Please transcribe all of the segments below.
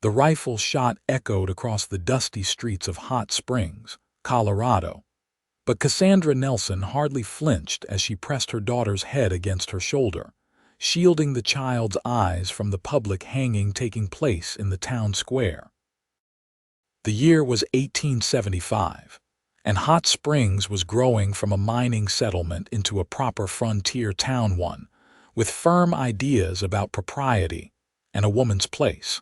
The rifle shot echoed across the dusty streets of Hot Springs, Colorado. But Cassandra Nelson hardly flinched as she pressed her daughter's head against her shoulder, shielding the child's eyes from the public hanging taking place in the town square. The year was 1875, and Hot Springs was growing from a mining settlement into a proper frontier town, one with firm ideas about propriety and a woman's place.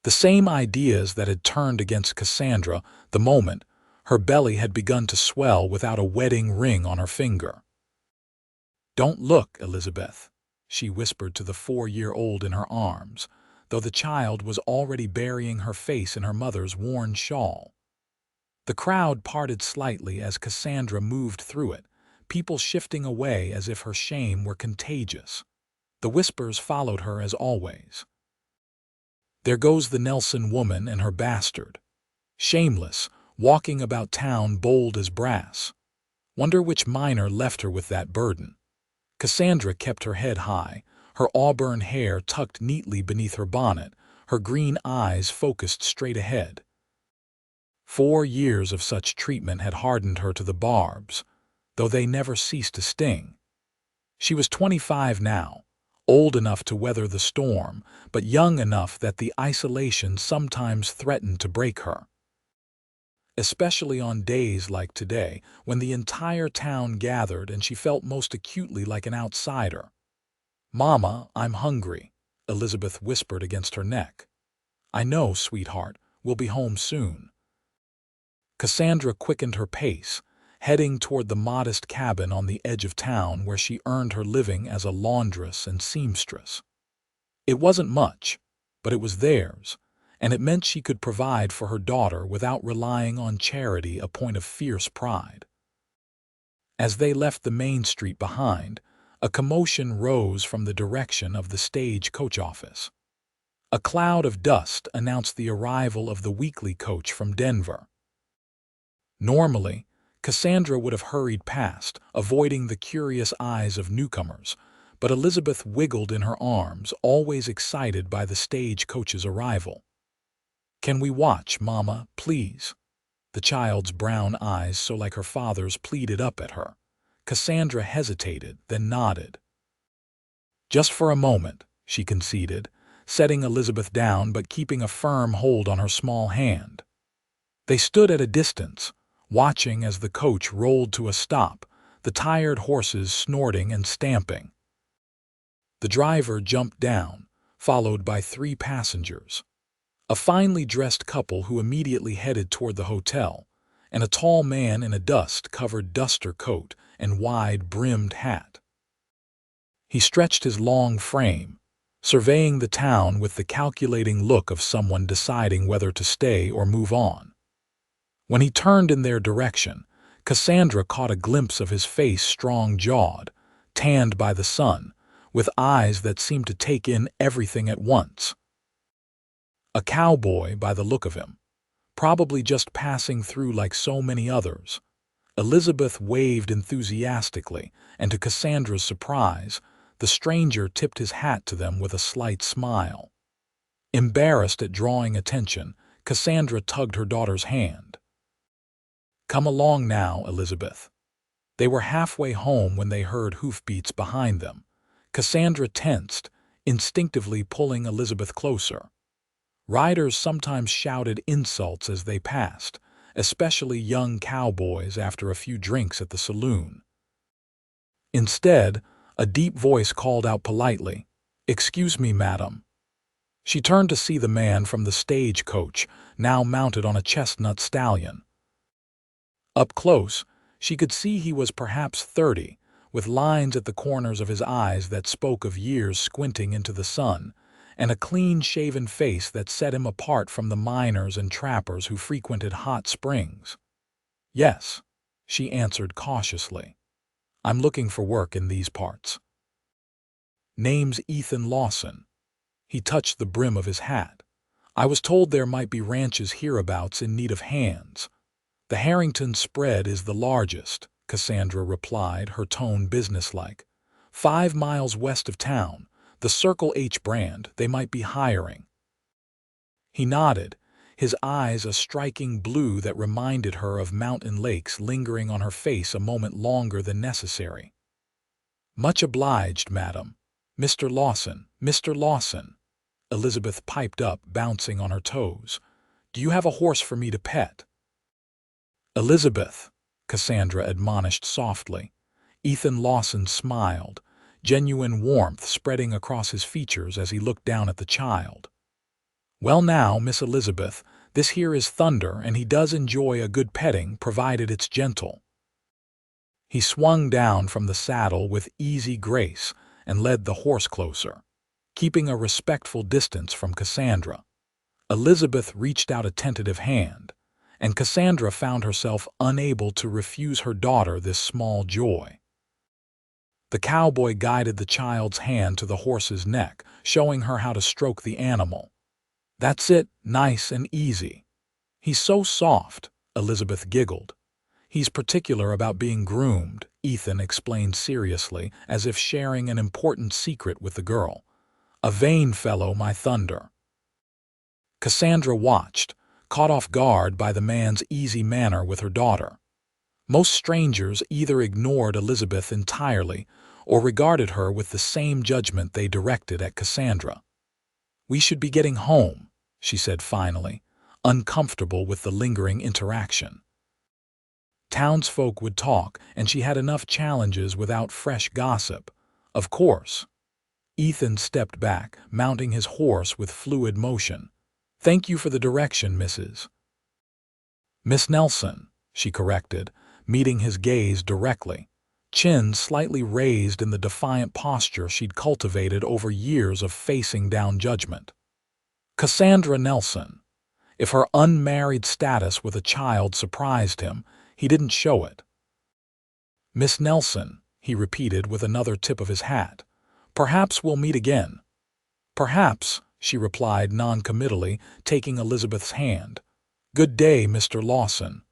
The same ideas that had turned against Cassandra the moment her belly had begun to swell without a wedding ring on her finger. "Don't look, Elizabeth," she whispered to the 4-year-old in her arms, though the child was already burying her face in her mother's worn shawl. The crowd parted slightly as Cassandra moved through it, people shifting away as if her shame were contagious. The whispers followed her as always. "There goes the Nelson woman and her bastard. Shameless, walking about town bold as brass. Wonder which miner left her with that burden." Cassandra kept her head high, her auburn hair tucked neatly beneath her bonnet, her green eyes focused straight ahead. 4 years of such treatment had hardened her to the barbs, though they never ceased to sting. She was 25 now, old enough to weather the storm, but young enough that the isolation sometimes threatened to break her. Especially on days like today, when the entire town gathered and she felt most acutely like an outsider. "Mama, I'm hungry," Elizabeth whispered against her neck. "I know, sweetheart, we'll be home soon." Cassandra quickened her pace, heading toward the modest cabin on the edge of town where she earned her living as a laundress and seamstress. It wasn't much, but it was theirs, and it meant she could provide for her daughter without relying on charity, a point of fierce pride. As they left the main street behind, a commotion rose from the direction of the stage-coach office. A cloud of dust announced the arrival of the weekly coach from Denver. Normally, Cassandra would have hurried past, avoiding the curious eyes of newcomers, but Elizabeth wiggled in her arms, always excited by the stagecoach's arrival. "Can we watch, Mama, please?" The child's brown eyes, so like her father's, pleaded up at her. Cassandra hesitated, then nodded. "Just for a moment," she conceded, setting Elizabeth down but keeping a firm hold on her small hand. They stood at a distance, watching as the coach rolled to a stop, the tired horses snorting and stamping. The driver jumped down, followed by 3 passengers. A finely dressed couple who immediately headed toward the hotel, and a tall man in a dust-covered duster coat and wide-brimmed hat. He stretched his long frame, surveying the town with the calculating look of someone deciding whether to stay or move on. When he turned in their direction, Cassandra caught a glimpse of his face, strong-jawed, tanned by the sun, with eyes that seemed to take in everything at once. A cowboy by the look of him, probably just passing through like so many others. Elizabeth waved enthusiastically, and to Cassandra's surprise, the stranger tipped his hat to them with a slight smile. Embarrassed at drawing attention, Cassandra tugged her daughter's hand. "Come along now, Elizabeth." They were halfway home when they heard hoofbeats behind them. Cassandra tensed, instinctively pulling Elizabeth closer. Riders sometimes shouted insults as they passed, especially young cowboys after a few drinks at the saloon. Instead, a deep voice called out politely, "Excuse me, madam." She turned to see the man from the stagecoach, now mounted on a chestnut stallion. Up close, she could see he was perhaps 30, with lines at the corners of his eyes that spoke of years squinting into the sun, and a clean-shaven face that set him apart from the miners and trappers who frequented Hot Springs. "Yes," she answered cautiously. "I'm looking for work in these parts." "Name's Ethan Lawson." He touched the brim of his hat. "I was told there might be ranches hereabouts in need of hands." "The Harrington spread is the largest," Cassandra replied, her tone businesslike. 5 miles west of town, the Circle H brand, they might be hiring." He nodded, his eyes a striking blue that reminded her of mountain lakes lingering on her face a moment longer than necessary. "Much obliged, madam. Mr. Lawson, Mr. Lawson," Elizabeth piped up, bouncing on her toes. "Do you have a horse for me to pet?" "Elizabeth," Cassandra admonished softly. Ethan Lawson smiled, genuine warmth spreading across his features as he looked down at the child. "Well now, Miss Elizabeth, this here is Thunder, and he does enjoy a good petting, provided it's gentle." He swung down from the saddle with easy grace and led the horse closer, keeping a respectful distance from Cassandra. Elizabeth reached out a tentative hand, and Cassandra found herself unable to refuse her daughter this small joy. The cowboy guided the child's hand to the horse's neck, showing her how to stroke the animal. "That's it, nice and easy." "He's so soft," Elizabeth giggled. "He's particular about being groomed," Ethan explained seriously, as if sharing an important secret with the girl. "A vain fellow, my Thunder." Cassandra watched, caught off guard by the man's easy manner with her daughter. Most strangers either ignored Elizabeth entirely or regarded her with the same judgment they directed at Cassandra. "We should be getting home," she said finally, uncomfortable with the lingering interaction. Townsfolk would talk, and she had enough challenges without fresh gossip. Of course. Ethan stepped back, mounting his horse with fluid motion. "Thank you for the direction, Miss Nelson," she corrected, meeting his gaze directly, chin slightly raised in the defiant posture she'd cultivated over years of facing down judgment. Cassandra Nelson. If her unmarried status with a child surprised him, he didn't show it. "Miss Nelson," he repeated with another tip of his hat. "Perhaps we'll meet again." "Perhaps," she replied non-committally, taking Elizabeth's hand. "Good day, Mr. Lawson."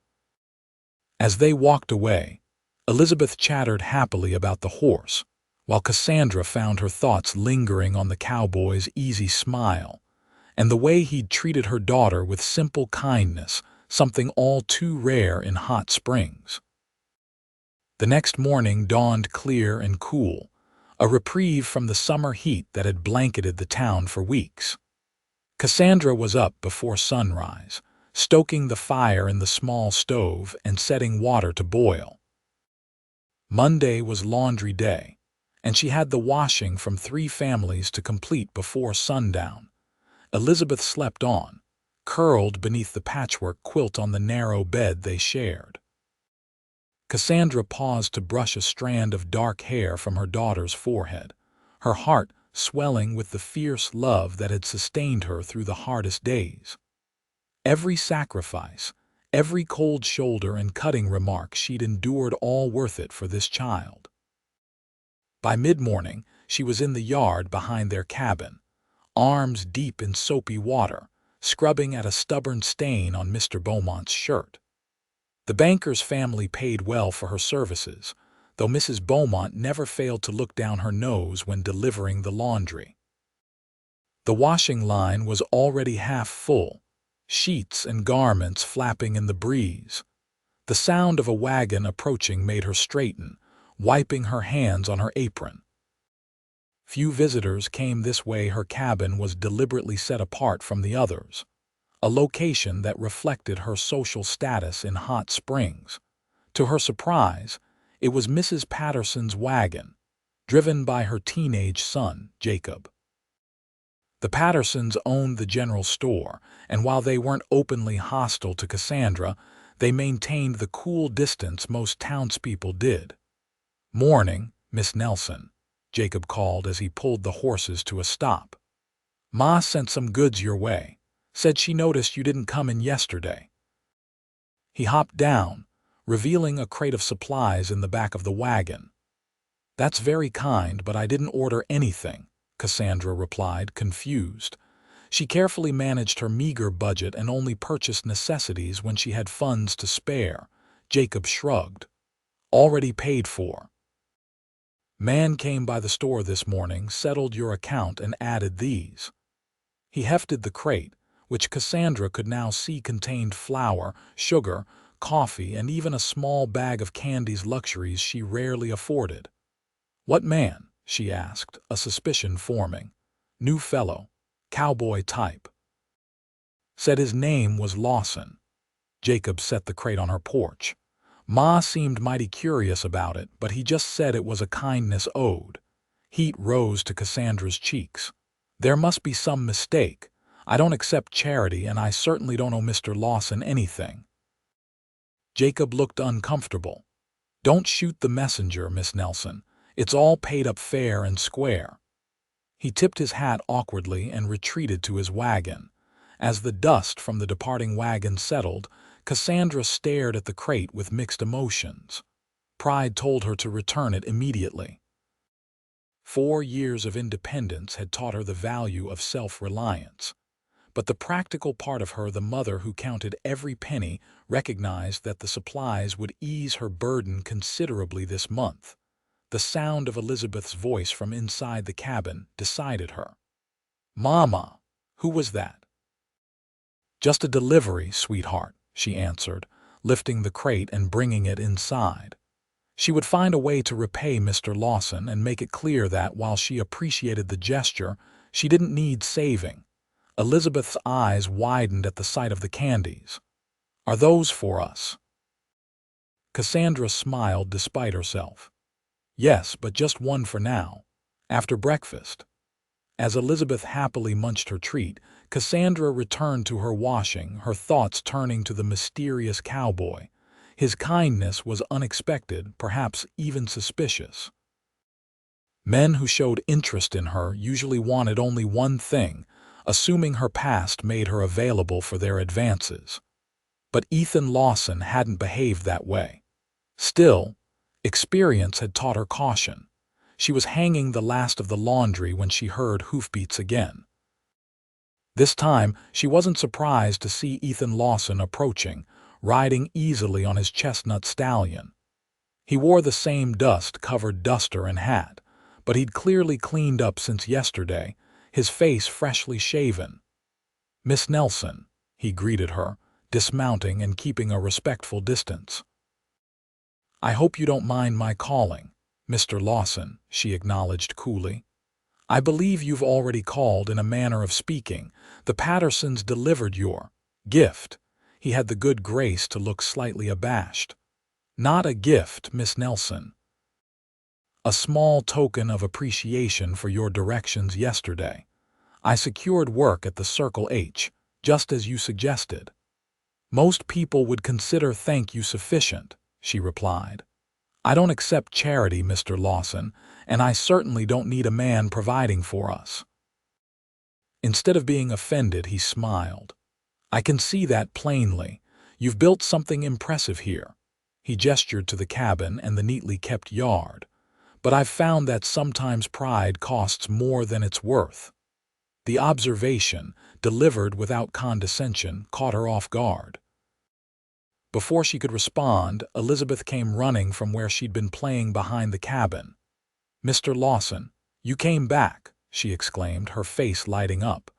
As they walked away, Elizabeth chattered happily about the horse, while Cassandra found her thoughts lingering on the cowboy's easy smile and the way he'd treated her daughter with simple kindness, something all too rare in hot springs. The next morning dawned clear and cool, a reprieve from the summer heat that had blanketed the town for weeks. Cassandra was up before sunrise, stoking the fire in the small stove and setting water to boil. Monday was laundry day, and she had the washing from 3 families to complete before sundown. Elizabeth slept on, curled beneath the patchwork quilt on the narrow bed they shared. Cassandra paused to brush a strand of dark hair from her daughter's forehead, her heart swelling with the fierce love that had sustained her through the hardest days. Every sacrifice, every cold shoulder and cutting remark she'd endured, all worth it for this child. By mid-morning, she was in the yard behind their cabin, arms deep in soapy water, scrubbing at a stubborn stain on Mr. Beaumont's shirt. The banker's family paid well for her services, though Mrs. Beaumont never failed to look down her nose when delivering the laundry. The washing line was already half full, sheets and garments flapping in the breeze. The sound of a wagon approaching made her straighten, wiping her hands on her apron. Few visitors came this way. Her cabin was deliberately set apart from the others, a location that reflected her social status in Hot Springs. To her surprise, it was Mrs. Patterson's wagon, driven by her teenage son, Jacob. The Pattersons owned the general store, and while they weren't openly hostile to Cassandra, they maintained the cool distance most townspeople did. "Morning, Miss Nelson," Jacob called as he pulled the horses to a stop. "Ma sent some goods your way. Said she noticed you didn't come in yesterday." He hopped down, revealing a crate of supplies in the back of the wagon. "That's very kind, but I didn't order anything," Cassandra replied, confused. She carefully managed her meager budget and only purchased necessities when she had funds to spare. Jacob shrugged. "Already paid for. Man came by the store this morning, settled your account, and added these." He hefted the crate, which Cassandra could now see contained flour, sugar, coffee, and even a small bag of candies, luxuries she rarely afforded. "What man?" she asked, a suspicion forming. "New fellow. Cowboy type." Said his name was Lawson. Jacob set the crate on her porch. Ma seemed mighty curious about it, but he just said it was a kindness owed. Heat rose to Cassandra's cheeks. "There must be some mistake. I don't accept charity, and I certainly don't owe Mr. Lawson anything." Jacob looked uncomfortable. "Don't shoot the messenger, Miss Nelson. It's all paid up fair and square." He tipped his hat awkwardly and retreated to his wagon. As the dust from the departing wagon settled, Cassandra stared at the crate with mixed emotions. Pride told her to return it immediately. 4 years of independence had taught her the value of self-reliance. But the practical part of her, the mother who counted every penny, recognized that the supplies would ease her burden considerably this month. The sound of Elizabeth's voice from inside the cabin decided her. "Mama, who was that?" "Just a delivery, sweetheart," she answered, lifting the crate and bringing it inside. She would find a way to repay Mr. Lawson and make it clear that, while she appreciated the gesture, she didn't need saving. Elizabeth's eyes widened at the sight of the candies. "Are those for us?" Cassandra smiled despite herself. "Yes, but just one for now. After breakfast." As Elizabeth happily munched her treat, Cassandra returned to her washing, her thoughts turning to the mysterious cowboy. His kindness was unexpected, perhaps even suspicious. Men who showed interest in her usually wanted only one thing, assuming her past made her available for their advances. But Ethan Lawson hadn't behaved that way. Still, experience had taught her caution. She was hanging the last of the laundry when she heard hoofbeats again. This time, she wasn't surprised to see Ethan Lawson approaching, riding easily on his chestnut stallion. He wore the same dust-covered duster and hat, but he'd clearly cleaned up since yesterday, his face freshly shaven. "Miss Nelson," he greeted her, dismounting and keeping a respectful distance. "I hope you don't mind my calling, Mr. Lawson," she acknowledged coolly. "I believe you've already called. In a manner of speaking, the Pattersons delivered your gift." He had the good grace to look slightly abashed. "Not a gift, Miss Nelson. A small token of appreciation for your directions yesterday. I secured work at the Circle H, just as you suggested." "Most people would consider thank you sufficient," she replied. "I don't accept charity, Mr. Lawson, and I certainly don't need a man providing for us." Instead of being offended, he smiled. "I can see that plainly. You've built something impressive here." He gestured to the cabin and the neatly kept yard. "But I've found that sometimes pride costs more than it's worth." The observation, delivered without condescension, caught her off guard. Before she could respond, Elizabeth came running from where she'd been playing behind the cabin. "Mr. Lawson, you came back," she exclaimed, her face lighting up.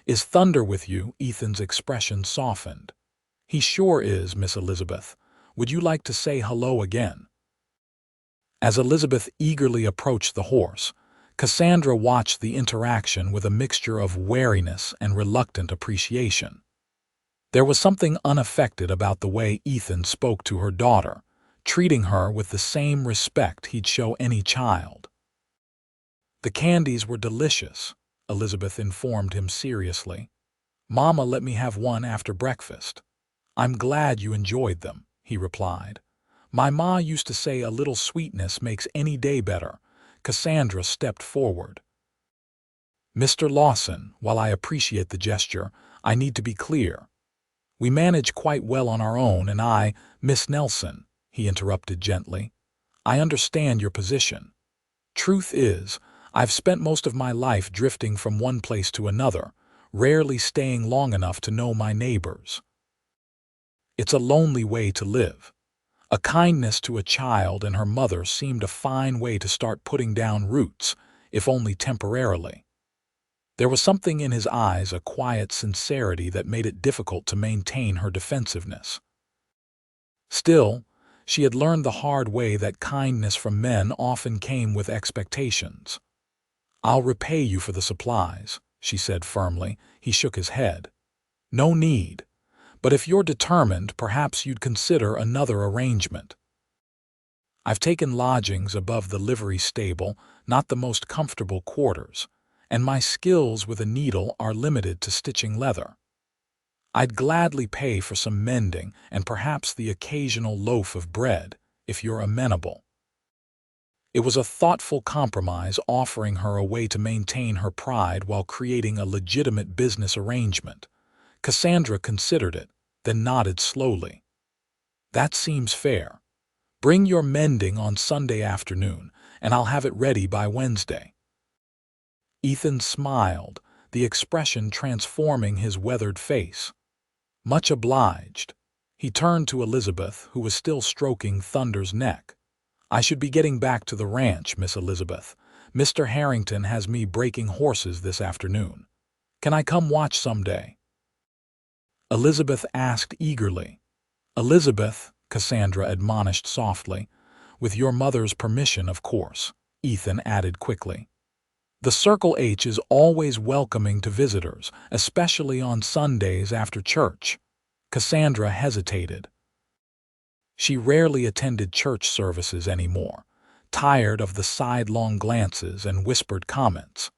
"Is thunder with you?" Ethan's expression softened. "He sure is, Miss Elizabeth. Would you like to say hello again?" As Elizabeth eagerly approached the horse, Cassandra watched the interaction with a mixture of wariness and reluctant appreciation. There was something unaffected about the way Ethan spoke to her daughter, treating her with the same respect he'd show any child. "The candies were delicious," Elizabeth informed him seriously. "Mama let me have one after breakfast." "I'm glad you enjoyed them," he replied. "My ma used to say a little sweetness makes any day better." Cassandra stepped forward. "Mr. Lawson, while I appreciate the gesture, I need to be clear. We manage quite well on our own, and I—" "Miss Nelson," he interrupted gently, "I understand your position. Truth is, I've spent most of my life drifting from one place to another, rarely staying long enough to know my neighbors. It's a lonely way to live. A kindness to a child and her mother seemed a fine way to start putting down roots, if only temporarily." There was something in his eyes, a quiet sincerity that made it difficult to maintain her defensiveness. Still, she had learned the hard way that kindness from men often came with expectations. "I'll repay you for the supplies," she said firmly. He shook his head. "No need. But if you're determined, perhaps you'd consider another arrangement. I've taken lodgings above the livery stable, not the most comfortable quarters, and my skills with a needle are limited to stitching leather. I'd gladly pay for some mending and perhaps the occasional loaf of bread, if you're amenable." It was a thoughtful compromise, offering her a way to maintain her pride while creating a legitimate business arrangement. Cassandra considered it, then nodded slowly. "That seems fair. Bring your mending on Sunday afternoon, and I'll have it ready by Wednesday." Ethan smiled, the expression transforming his weathered face. "Much obliged." He turned to Elizabeth, who was still stroking Thunder's neck. "I should be getting back to the ranch, Miss Elizabeth. Mr. Harrington has me breaking horses this afternoon. Can I come watch someday?" Elizabeth asked eagerly. "Elizabeth," Cassandra admonished softly. "With your mother's permission, of course," Ethan added quickly. "The Circle H is always welcoming to visitors, especially on Sundays after church." Cassandra hesitated. She rarely attended church services anymore, tired of the sidelong glances and whispered comments.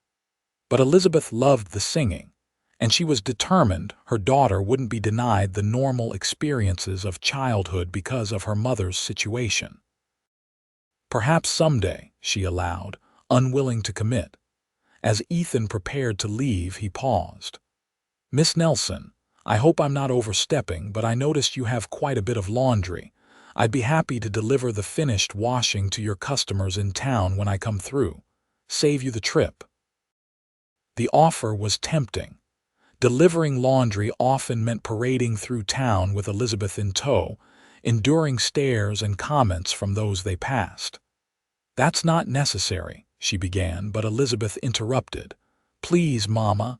But Elizabeth loved the singing, and she was determined her daughter wouldn't be denied the normal experiences of childhood because of her mother's situation. "Perhaps someday," she allowed, unwilling to commit. As Ethan prepared to leave, he paused. "Miss Nelson, I hope I'm not overstepping, but I noticed you have quite a bit of laundry. I'd be happy to deliver the finished washing to your customers in town when I come through. Save you the trip." The offer was tempting. Delivering laundry often meant parading through town with Elizabeth in tow, enduring stares and comments from those they passed. "That's not necessary," she began, but Elizabeth interrupted. "Please, Mama.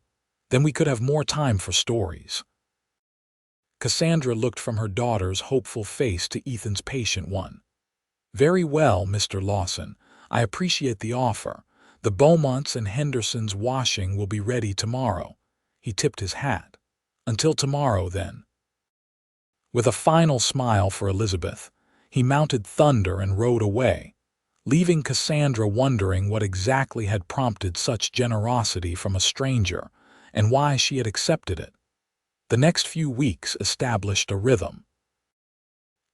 Then we could have more time for stories." Cassandra looked from her daughter's hopeful face to Ethan's patient one. "Very well, Mr. Lawson. I appreciate the offer. The Beaumonts and Hendersons' washing will be ready tomorrow." He tipped his hat. "Until tomorrow, then." With a final smile for Elizabeth, he mounted Thunder and rode away, leaving Cassandra wondering what exactly had prompted such generosity from a stranger and why she had accepted it. The next few weeks established a rhythm.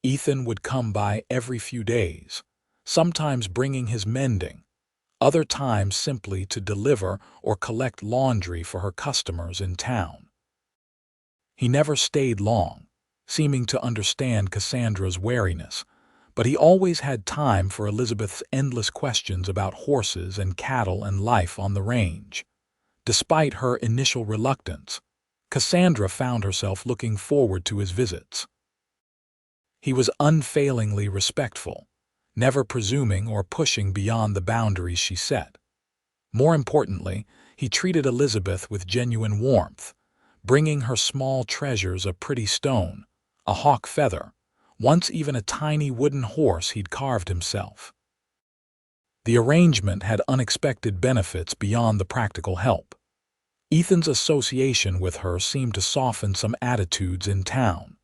Ethan would come by every few days, sometimes bringing his mending, other times simply to deliver or collect laundry for her customers in town. He never stayed long, seeming to understand Cassandra's wariness, but he always had time for Elizabeth's endless questions about horses and cattle and life on the range. Despite her initial reluctance, Cassandra found herself looking forward to his visits. He was unfailingly respectful, never presuming or pushing beyond the boundaries she set. More importantly, he treated Elizabeth with genuine warmth, bringing her small treasures, a pretty stone, a hawk feather, once even a tiny wooden horse he'd carved himself. The arrangement had unexpected benefits beyond the practical help. Ethan's association with her seemed to soften some attitudes in town.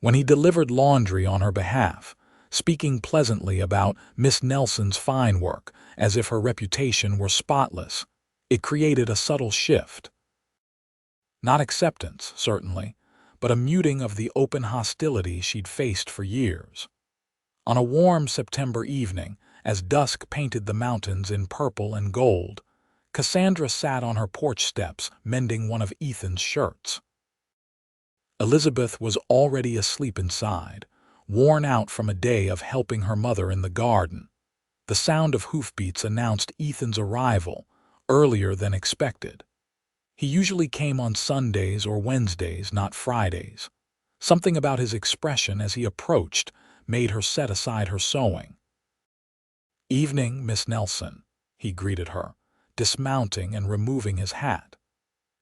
When he delivered laundry on her behalf, speaking pleasantly about Miss Nelson's fine work as if her reputation were spotless, it created a subtle shift. Not acceptance, certainly, but a muting of the open hostility she'd faced for years. On a warm September evening, as dusk painted the mountains in purple and gold, Cassandra sat on her porch steps mending one of Ethan's shirts. Elizabeth was already asleep inside, worn out from a day of helping her mother in the garden. The sound of hoofbeats announced Ethan's arrival, earlier than expected. He usually came on Sundays or Wednesdays, not Fridays. Something about his expression as he approached made her set aside her sewing. "Evening, Miss Nelson," he greeted her, dismounting and removing his hat.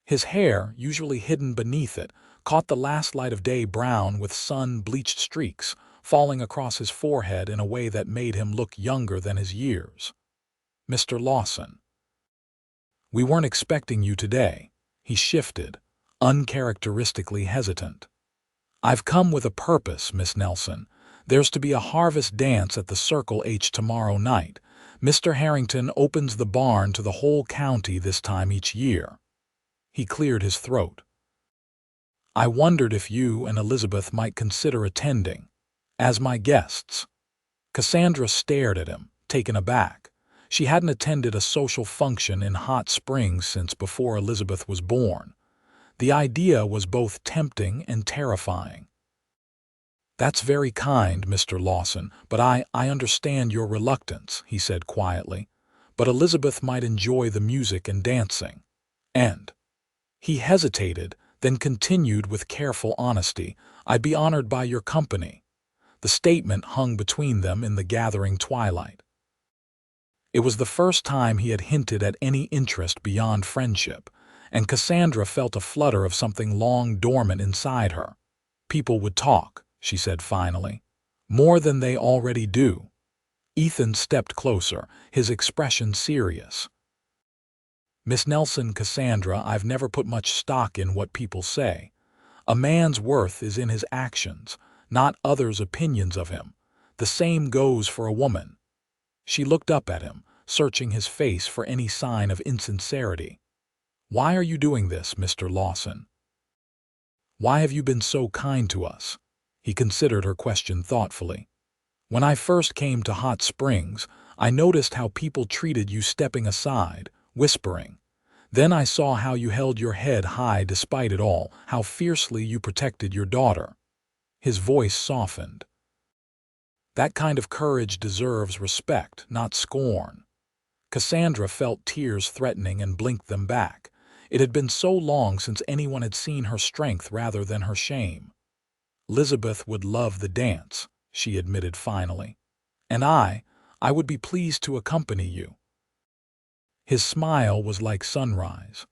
His hair, usually hidden beneath it, caught the last light of day brown with sun-bleached streaks, falling across his forehead in a way that made him look younger than his years. "Mr. Lawson, we weren't expecting you today." He shifted, uncharacteristically hesitant. "I've come with a purpose, Miss Nelson. There's to be a harvest dance at the Circle H tomorrow night. Mr. Harrington opens the barn to the whole county this time each year." He cleared his throat. "I wondered if you and Elizabeth might consider attending, as my guests." Cassandra stared at him, taken aback. She hadn't attended a social function in Hot Springs since before Elizabeth was born. The idea was both tempting and terrifying. "That's very kind, Mr. Lawson, but I understand your reluctance," he said quietly. "But Elizabeth might enjoy the music and dancing. And—" he hesitated, then continued with careful honesty, "I'd be honored by your company." The statement hung between them in the gathering twilight. It was the first time he had hinted at any interest beyond friendship, and Cassandra felt a flutter of something long dormant inside her. "People would talk," she said finally. "More than they already do." Ethan stepped closer, his expression serious. "Miss Nelson, Cassandra, I've never put much stock in what people say. A man's worth is in his actions, not others' opinions of him. The same goes for a woman." She looked up at him, searching his face for any sign of insincerity. "Why are you doing this, Mr. Lawson? Why have you been so kind to us?" He considered her question thoughtfully. "When I first came to Hot Springs, I noticed how people treated you stepping aside, whispering. Then I saw how you held your head high despite it all, how fiercely you protected your daughter." His voice softened. "That kind of courage deserves respect, not scorn." Cassandra felt tears threatening and blinked them back. It had been so long since anyone had seen her strength rather than her shame. "Elizabeth would love the dance," she admitted finally. "And I would be pleased to accompany you." His smile was like sunrise.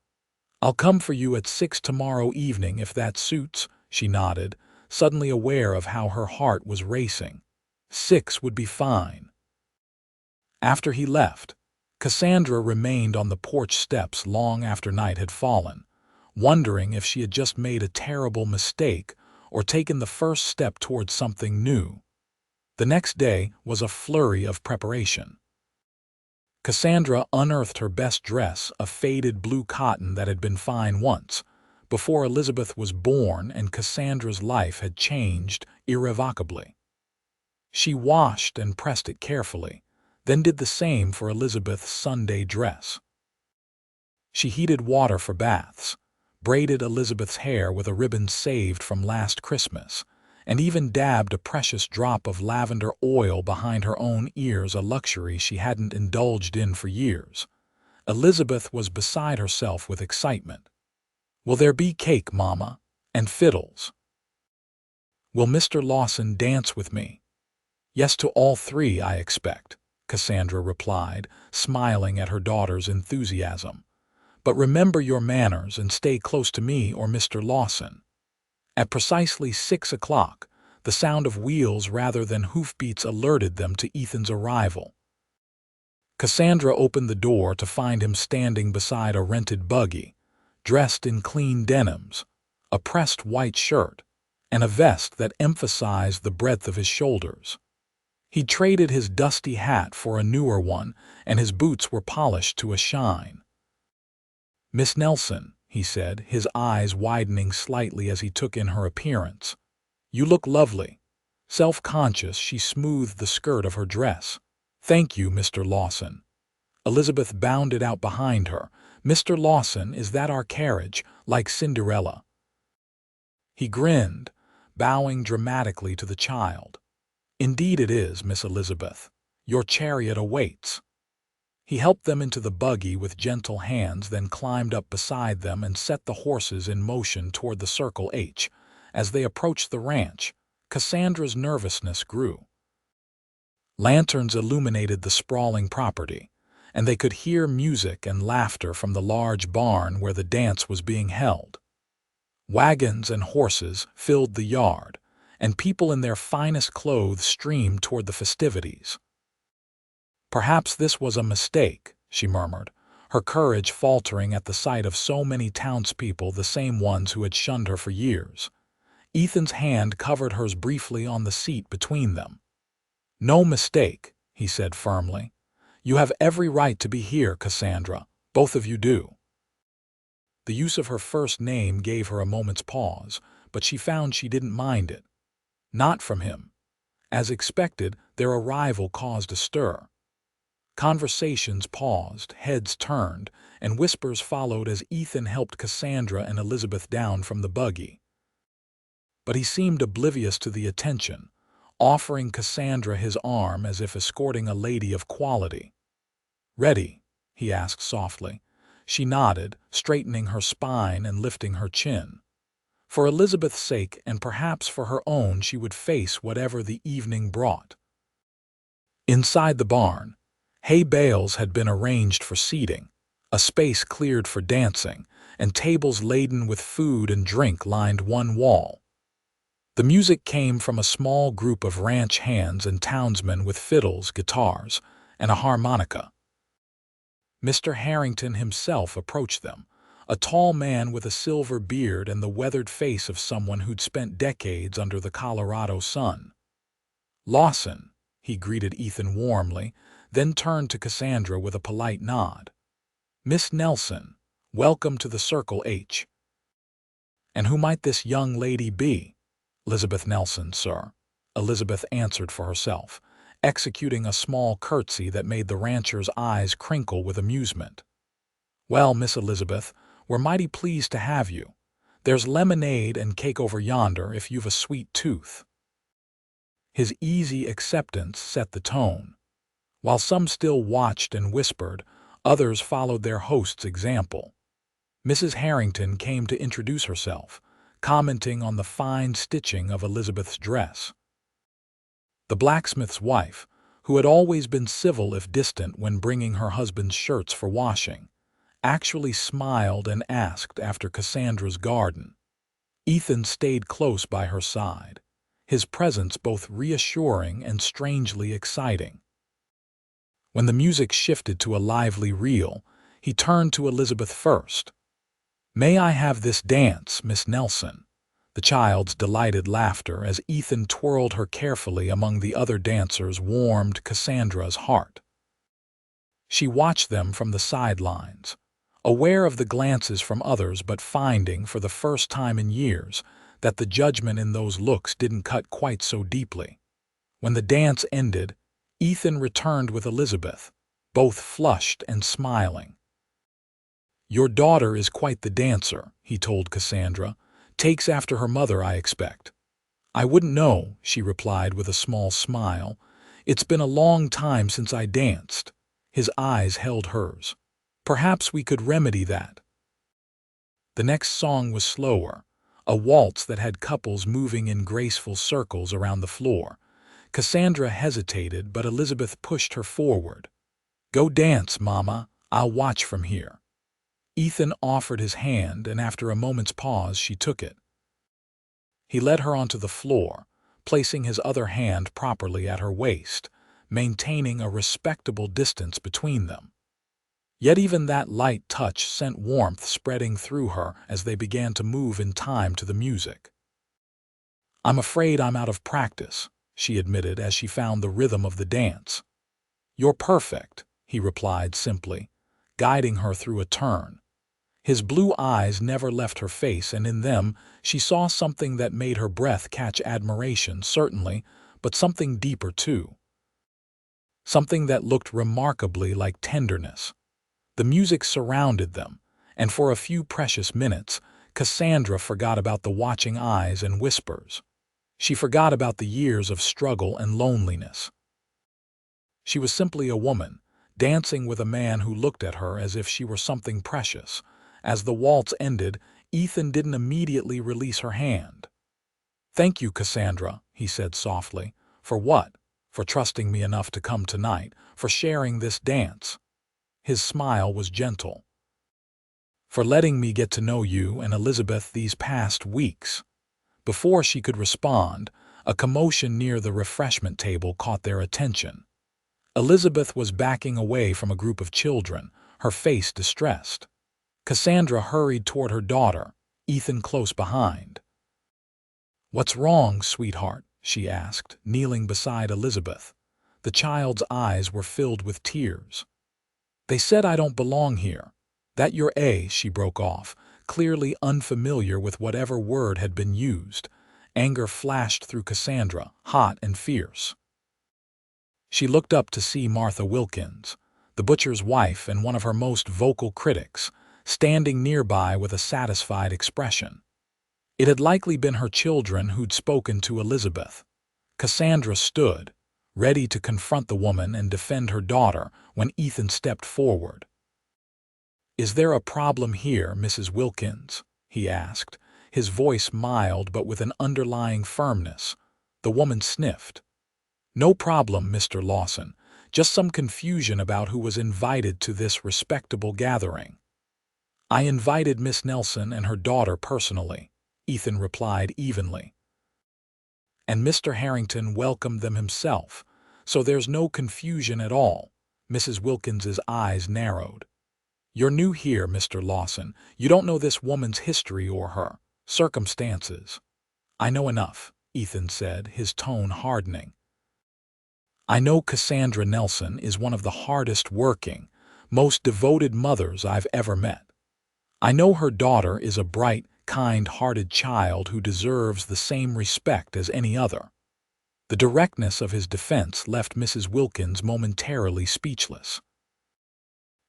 "I'll come for you at 6 tomorrow evening if that suits," she nodded, suddenly aware of how her heart was racing. 6 would be fine. After he left, Cassandra remained on the porch steps long after night had fallen, wondering if she had just made a terrible mistake or taken the first step towards something new. The next day was a flurry of preparation. Cassandra unearthed her best dress, a faded blue cotton that had been fine once, before Elizabeth was born and Cassandra's life had changed irrevocably. She washed and pressed it carefully, then did the same for Elizabeth's Sunday dress. She heated water for baths, braided Elizabeth's hair with a ribbon saved from last Christmas, and even dabbed a precious drop of lavender oil behind her own ears, a luxury she hadn't indulged in for years. Elizabeth was beside herself with excitement. "Will there be cake, Mama? And fiddles? Will Mr. Lawson dance with me?" "Yes to all 3, I expect," Cassandra replied, smiling at her daughter's enthusiasm. "But remember your manners and stay close to me or Mr. Lawson." At precisely 6 o'clock, the sound of wheels rather than hoofbeats alerted them to Ethan's arrival. Cassandra opened the door to find him standing beside a rented buggy, dressed in clean denims, a pressed white shirt, and a vest that emphasized the breadth of his shoulders. He traded his dusty hat for a newer one, and his boots were polished to a shine. "Miss Nelson," he said, his eyes widening slightly as he took in her appearance. "You look lovely." Self-conscious, she smoothed the skirt of her dress. "Thank you, Mr. Lawson." Elizabeth bounded out behind her. "Mr. Lawson, is that our carriage, like Cinderella?" He grinned, bowing dramatically to the child. "Indeed it is, Miss Elizabeth. Your chariot awaits." He helped them into the buggy with gentle hands, then climbed up beside them and set the horses in motion toward the Circle H. As they approached the ranch, Cassandra's nervousness grew. Lanterns illuminated the sprawling property, and they could hear music and laughter from the large barn where the dance was being held. Wagons and horses filled the yard, and people in their finest clothes streamed toward the festivities. "Perhaps this was a mistake," she murmured, her courage faltering at the sight of so many townspeople, the same ones who had shunned her for years. Ethan's hand covered hers briefly on the seat between them. "No mistake," he said firmly. "You have every right to be here, Cassandra. Both of you do." The use of her first name gave her a moment's pause, but she found she didn't mind it. Not from him. As expected, their arrival caused a stir. Conversations paused, heads turned, and whispers followed as Ethan helped Cassandra and Elizabeth down from the buggy. But he seemed oblivious to the attention, offering Cassandra his arm as if escorting a lady of quality. "Ready?" he asked softly. She nodded, straightening her spine and lifting her chin. For Elizabeth's sake and perhaps for her own, she would face whatever the evening brought. Inside the barn, hay bales had been arranged for seating, a space cleared for dancing, and tables laden with food and drink lined one wall. The music came from a small group of ranch hands and townsmen with fiddles, guitars, and a harmonica. Mr. Harrington himself approached them, a tall man with a silver beard and the weathered face of someone who'd spent decades under the Colorado sun. "Lawson," he greeted Ethan warmly, then turned to Cassandra with a polite nod. "Miss Nelson, welcome to the Circle H." "And who might this young lady be?" "Elizabeth Nelson, sir," Elizabeth answered for herself, executing a small curtsy that made the rancher's eyes crinkle with amusement. "Well, Miss Elizabeth, we're mighty pleased to have you. There's lemonade and cake over yonder if you've a sweet tooth." His easy acceptance set the tone. While some still watched and whispered, others followed their host's example. Mrs. Harrington came to introduce herself, commenting on the fine stitching of Elizabeth's dress. The blacksmith's wife, who had always been civil if distant when bringing her husband's shirts for washing, actually smiled and asked after Cassandra's garden. Ethan stayed close by her side, his presence both reassuring and strangely exciting. When the music shifted to a lively reel, he turned to Elizabeth first. "May I have this dance, Miss Nelson?" The child's delighted laughter as Ethan twirled her carefully among the other dancers warmed Cassandra's heart. She watched them from the sidelines, aware of the glances from others but finding, for the first time in years, that the judgment in those looks didn't cut quite so deeply. When the dance ended, Ethan returned with Elizabeth, both flushed and smiling. "Your daughter is quite the dancer," he told Cassandra. "Takes after her mother, I expect." "I wouldn't know," she replied with a small smile. "It's been a long time since I danced." His eyes held hers. "Perhaps we could remedy that." The next song was slower, a waltz that had couples moving in graceful circles around the floor. Cassandra hesitated, but Elizabeth pushed her forward. "Go dance, Mama. I'll watch from here." Ethan offered his hand, and after a moment's pause, she took it. He led her onto the floor, placing his other hand properly at her waist, maintaining a respectable distance between them. Yet even that light touch sent warmth spreading through her as they began to move in time to the music. "I'm afraid I'm out of practice," she admitted as she found the rhythm of the dance. "You're perfect," he replied simply, guiding her through a turn. His blue eyes never left her face, and in them she saw something that made her breath catch admiration, certainly, but something deeper too. Something that looked remarkably like tenderness. The music surrounded them, and for a few precious minutes, Cassandra forgot about the watching eyes and whispers. She forgot about the years of struggle and loneliness. She was simply a woman, dancing with a man who looked at her as if she were something precious. As the waltz ended, Ethan didn't immediately release her hand. "Thank you, Cassandra," he said softly. "For what? For trusting me enough to come tonight, for sharing this dance." His smile was gentle. "For letting me get to know you and Elizabeth these past weeks." Before she could respond, a commotion near the refreshment table caught their attention. Elizabeth was backing away from a group of children, her face distressed. Cassandra hurried toward her daughter, Ethan close behind. "What's wrong, sweetheart?" she asked, kneeling beside Elizabeth. The child's eyes were filled with tears. "They said I don't belong here." "That your A," she broke off, clearly unfamiliar with whatever word had been used. Anger flashed through Cassandra, hot and fierce. She looked up to see Martha Wilkins, the butcher's wife and one of her most vocal critics, standing nearby with a satisfied expression. It had likely been her children who'd spoken to Elizabeth. Cassandra stood, ready to confront the woman and defend her daughter, when Ethan stepped forward. "Is there a problem here, Mrs. Wilkins?" he asked, his voice mild but with an underlying firmness. The woman sniffed. "No problem, Mr. Lawson. Just some confusion about who was invited to this respectable gathering." "I invited Miss Nelson and her daughter personally," Ethan replied evenly. "And Mr. Harrington welcomed them himself, so there's no confusion at all." Mrs. Wilkins's eyes narrowed. "You're new here, Mr. Lawson. You don't know this woman's history or her circumstances." "I know enough," Ethan said, his tone hardening. "I know Cassandra Nelson is one of the hardest working, most devoted mothers I've ever met. I know her daughter is a bright, kind-hearted child who deserves the same respect as any other." The directness of his defense left Mrs. Wilkins momentarily speechless.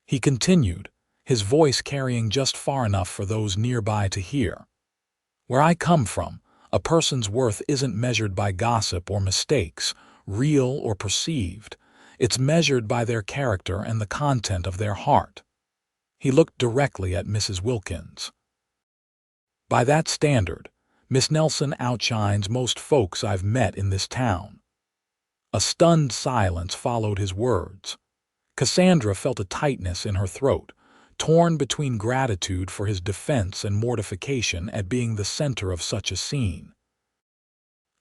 He continued, his voice carrying just far enough for those nearby to hear. "Where I come from, a person's worth isn't measured by gossip or mistakes, real or perceived. It's measured by their character and the content of their heart." He looked directly at Mrs. Wilkins. "By that standard, Miss Nelson outshines most folks I've met in this town." A stunned silence followed his words. Cassandra felt a tightness in her throat, torn between gratitude for his defense and mortification at being the center of such a scene.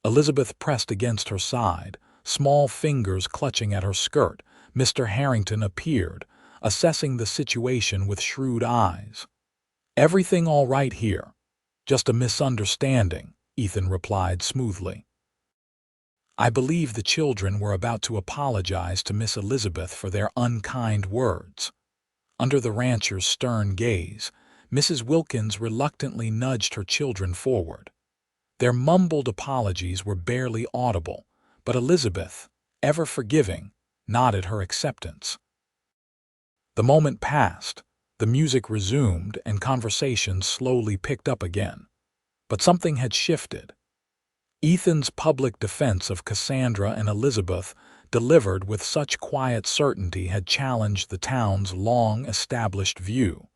Elizabeth pressed against her side, small fingers clutching at her skirt. Mr. Harrington appeared, assessing the situation with shrewd eyes. "Everything all right here?" "Just a misunderstanding," Ethan replied smoothly. "I believe the children were about to apologize to Miss Elizabeth for their unkind words." Under the rancher's stern gaze, Mrs. Wilkins reluctantly nudged her children forward. Their mumbled apologies were barely audible, but Elizabeth, ever forgiving, nodded her acceptance. The moment passed, the music resumed, and conversation slowly picked up again. But something had shifted. Ethan's public defense of Cassandra and Elizabeth, delivered with such quiet certainty, had challenged the town's long-established view.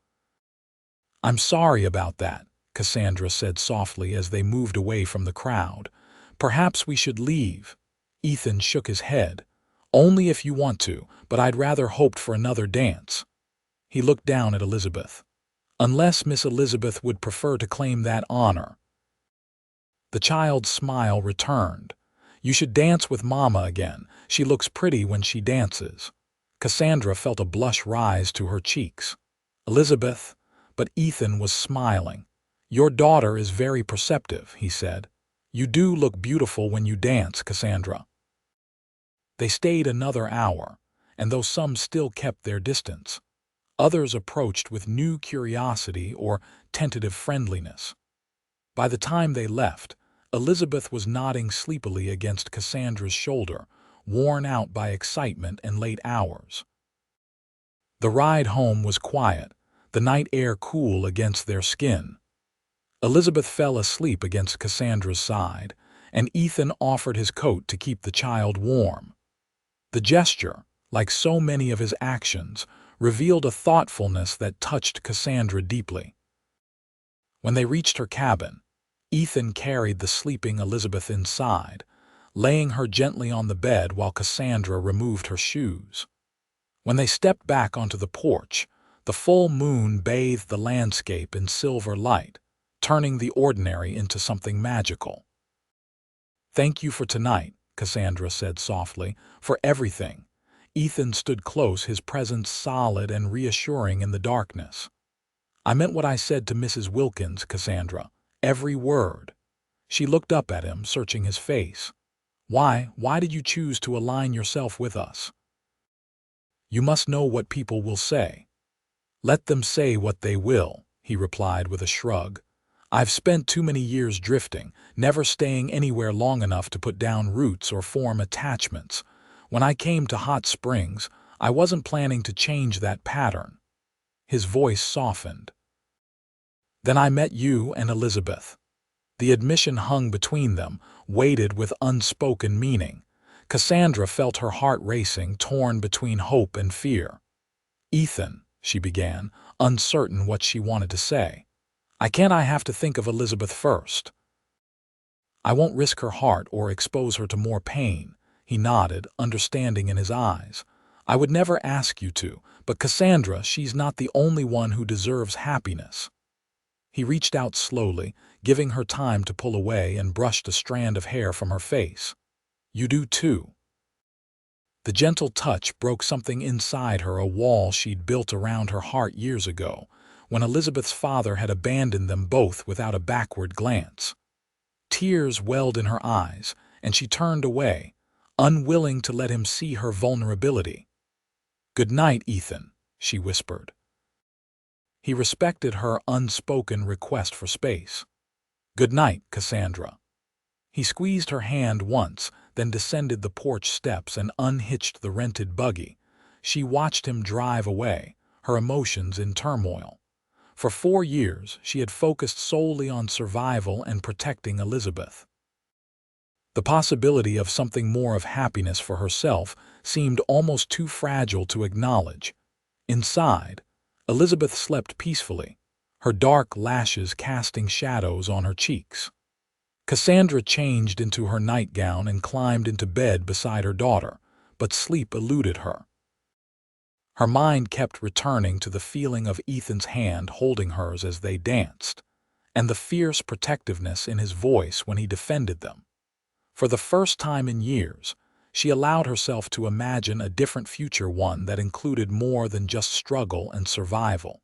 "I'm sorry about that," Cassandra said softly as they moved away from the crowd. "Perhaps we should leave." Ethan shook his head. "Only if you want to, but I'd rather hoped for another dance." He looked down at Elizabeth. "Unless Miss Elizabeth would prefer to claim that honor." The child's smile returned. "You should dance with Mama again. She looks pretty when she dances." Cassandra felt a blush rise to her cheeks. "Elizabeth," but Ethan was smiling. "Your daughter is very perceptive," he said. "You do look beautiful when you dance, Cassandra." They stayed another hour, and though some still kept their distance, others approached with new curiosity or tentative friendliness. By the time they left, Elizabeth was nodding sleepily against Cassandra's shoulder, worn out by excitement and late hours. The ride home was quiet, the night air cool against their skin. Elizabeth fell asleep against Cassandra's side, and Ethan offered his coat to keep the child warm. The gesture, like so many of his actions, revealed a thoughtfulness that touched Cassandra deeply. When they reached her cabin, Ethan carried the sleeping Elizabeth inside, laying her gently on the bed while Cassandra removed her shoes. When they stepped back onto the porch, the full moon bathed the landscape in silver light, turning the ordinary into something magical. "Thank you for tonight," Cassandra said softly, "for everything." Ethan stood close, his presence solid and reassuring in the darkness. "I meant what I said to Mrs. Wilkins, Cassandra. Every word." She looked up at him, searching his face. Why did you choose to align yourself with us?" "You must know what people will say." "Let them say what they will," he replied with a shrug. "I've spent too many years drifting, never staying anywhere long enough to put down roots or form attachments. When I came to Hot Springs, I wasn't planning to change that pattern." His voice softened. "Then I met you and Elizabeth." The admission hung between them, weighted with unspoken meaning. Cassandra felt her heart racing, torn between hope and fear. "Ethan," she began, uncertain what she wanted to say. I have to think of Elizabeth first." "I won't risk her heart or expose her to more pain," he nodded, understanding in his eyes. "I would never ask you to, but Cassandra, she's not the only one who deserves happiness." He reached out slowly, giving her time to pull away, and brushed a strand of hair from her face. "You do too." The gentle touch broke something inside her, a wall she'd built around her heart years ago, when Elizabeth's father had abandoned them both without a backward glance. Tears welled in her eyes, and she turned away, unwilling to let him see her vulnerability. "Good night, Ethan," she whispered. He respected her unspoken request for space. "Good night, Cassandra." He squeezed her hand once, then descended the porch steps and unhitched the rented buggy. She watched him drive away, her emotions in turmoil. For 4 years, she had focused solely on survival and protecting Elizabeth. The possibility of something more, of happiness for herself, seemed almost too fragile to acknowledge. Inside, Elizabeth slept peacefully, her dark lashes casting shadows on her cheeks. Cassandra changed into her nightgown and climbed into bed beside her daughter, but sleep eluded her. Her mind kept returning to the feeling of Ethan's hand holding hers as they danced, and the fierce protectiveness in his voice when he defended them. For the first time in years, she allowed herself to imagine a different future, one that included more than just struggle and survival.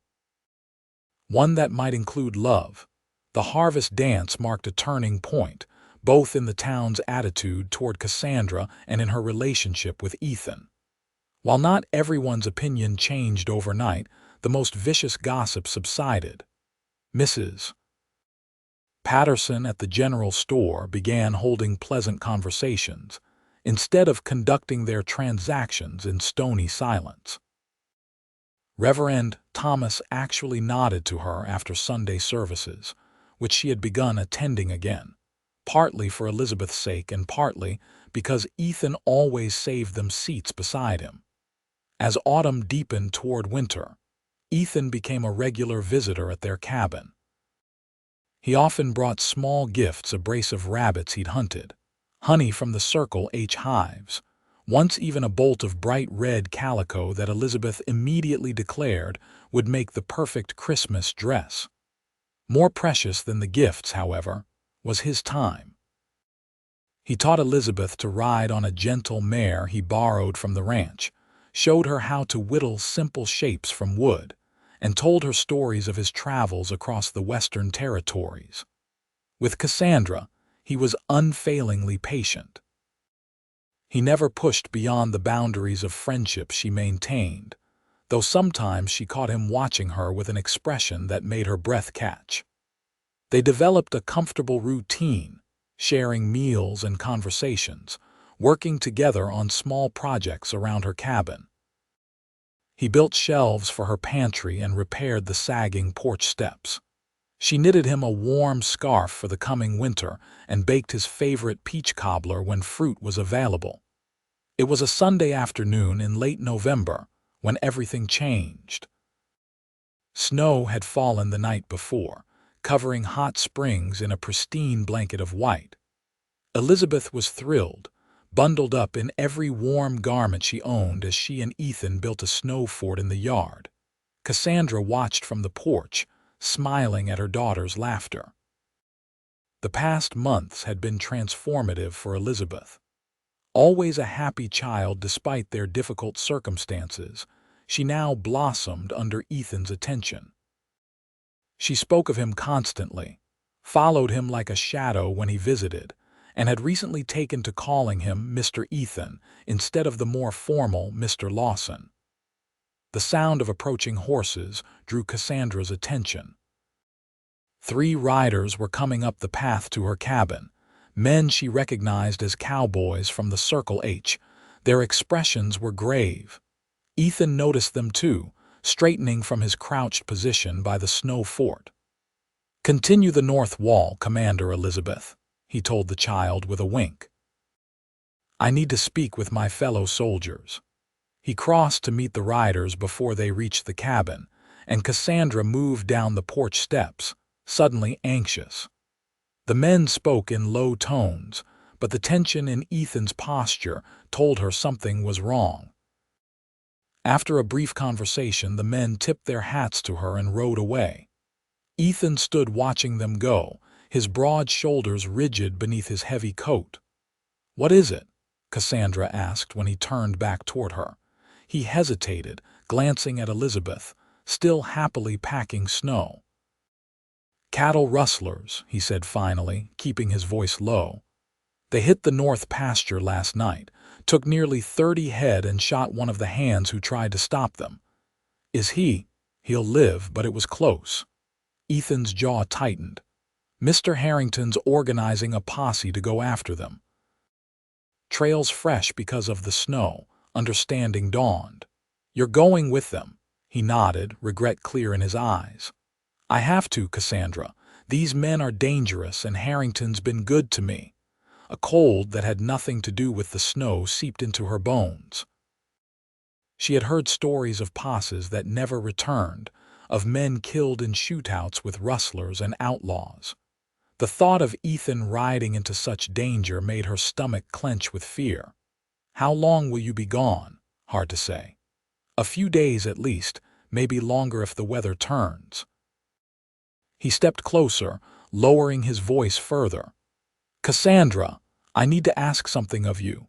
One that might include love. The harvest dance marked a turning point, both in the town's attitude toward Cassandra and in her relationship with Ethan. While not everyone's opinion changed overnight, the most vicious gossip subsided. Mrs. Patterson at the general store began holding pleasant conversations, instead of conducting their transactions in stony silence. Reverend Thomas actually nodded to her after Sunday services, which she had begun attending again, partly for Elizabeth's sake and partly because Ethan always saved them seats beside him. As autumn deepened toward winter, Ethan became a regular visitor at their cabin. He often brought small gifts, a brace of rabbits he'd hunted, honey from the Circle H hives, once even a bolt of bright red calico that Elizabeth immediately declared would make the perfect Christmas dress. More precious than the gifts, however, was his time. He taught Elizabeth to ride on a gentle mare he borrowed from the ranch, showed her how to whittle simple shapes from wood, and told her stories of his travels across the Western Territories. With Cassandra, he was unfailingly patient. He never pushed beyond the boundaries of friendship she maintained, though sometimes she caught him watching her with an expression that made her breath catch. They developed a comfortable routine, sharing meals and conversations, working together on small projects around her cabin. He built shelves for her pantry and repaired the sagging porch steps. She knitted him a warm scarf for the coming winter and baked his favorite peach cobbler when fruit was available. It was a Sunday afternoon in late November when everything changed. Snow had fallen the night before, covering Hot Springs in a pristine blanket of white. Elizabeth was thrilled, bundled up in every warm garment she owned as she and Ethan built a snow fort in the yard. Cassandra watched from the porch, smiling at her daughter's laughter. The past months had been transformative for Elizabeth. Always a happy child despite their difficult circumstances, she now blossomed under Ethan's attention. She spoke of him constantly, followed him like a shadow when he visited, and had recently taken to calling him Mr. Ethan instead of the more formal Mr. Lawson. The sound of approaching horses drew Cassandra's attention. 3 riders were coming up the path to her cabin, men she recognized as cowboys from the Circle H. Their expressions were grave. Ethan noticed them too, straightening from his crouched position by the snow fort. "Continue the north wall, Commander Elizabeth," he told the child with a wink. "I need to speak with my fellow soldiers." He crossed to meet the riders before they reached the cabin, and Cassandra moved down the porch steps, suddenly anxious. The men spoke in low tones, but the tension in Ethan's posture told her something was wrong. After a brief conversation, the men tipped their hats to her and rode away. Ethan stood watching them go, his broad shoulders rigid beneath his heavy coat. "What is it?" Cassandra asked when he turned back toward her. He hesitated, glancing at Elizabeth, still happily packing snow. "Cattle rustlers," he said finally, keeping his voice low. "They hit the north pasture last night, took nearly 30 head and shot one of the hands who tried to stop them. He'll live, but it was close." Ethan's jaw tightened. "Mr. Harrington's organizing a posse to go after them." Trails fresh because of the snow, understanding dawned. "You're going with them?" He nodded, regret clear in his eyes. "I have to, Cassandra. These men are dangerous and Harrington's been good to me." A cold that had nothing to do with the snow seeped into her bones. She had heard stories of posses that never returned, of men killed in shootouts with rustlers and outlaws. The thought of Ethan riding into such danger made her stomach clench with fear. "How long will you be gone?" Hard to say. "A few days at least, maybe longer if the weather turns." He stepped closer, lowering his voice further. "Cassandra, I need to ask something of you."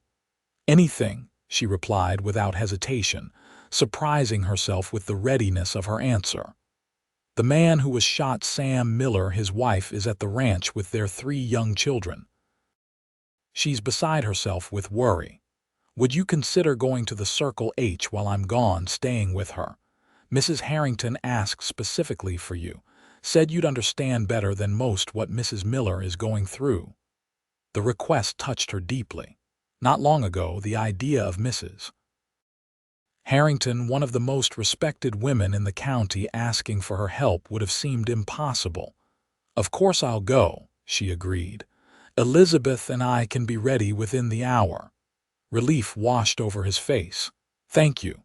"Anything," she replied without hesitation, surprising herself with the readiness of her answer. "The man who was shot, Sam Miller, his wife, is at the ranch with their 3 young children. She's beside herself with worry. Would you consider going to the Circle H while I'm gone, staying with her? Mrs. Harrington asked specifically for you, said you'd understand better than most what Mrs. Miller is going through." The request touched her deeply. Not long ago, the idea of Mrs. Harrington, one of the most respected women in the county, asking for her help would have seemed impossible. "Of course I'll go," she agreed. "Elizabeth and I can be ready within the hour." Relief washed over his face. "Thank you."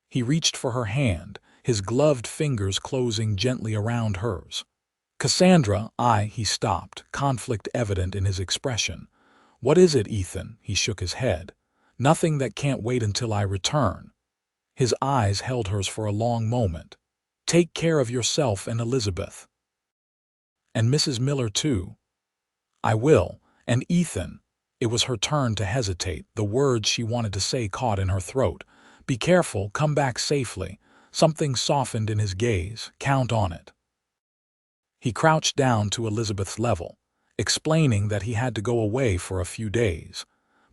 He reached for her hand, his gloved fingers closing gently around hers. "Cassandra, he stopped, conflict evident in his expression. "What is it, Ethan?" He shook his head. "Nothing that can't wait until I return." His eyes held hers for a long moment. "Take care of yourself and Elizabeth." "And Mrs. Miller too." "I will. And Ethan." It was her turn to hesitate, the words she wanted to say caught in her throat. "Be careful, come back safely." Something softened in his gaze. "Count on it." He crouched down to Elizabeth's level, explaining that he had to go away for a few days,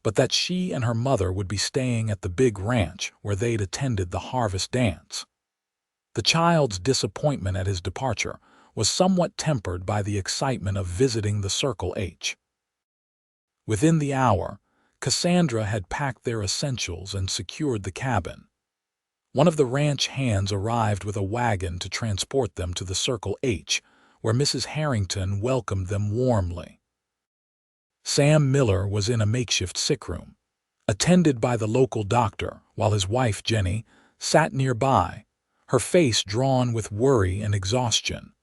but that she and her mother would be staying at the big ranch where they'd attended the harvest dance. The child's disappointment at his departure was somewhat tempered by the excitement of visiting the Circle H. Within the hour, Cassandra had packed their essentials and secured the cabin. One of the ranch hands arrived with a wagon to transport them to the Circle H, where Mrs. Harrington welcomed them warmly. Sam Miller was in a makeshift sickroom, attended by the local doctor, while his wife, Jenny, sat nearby, her face drawn with worry and exhaustion.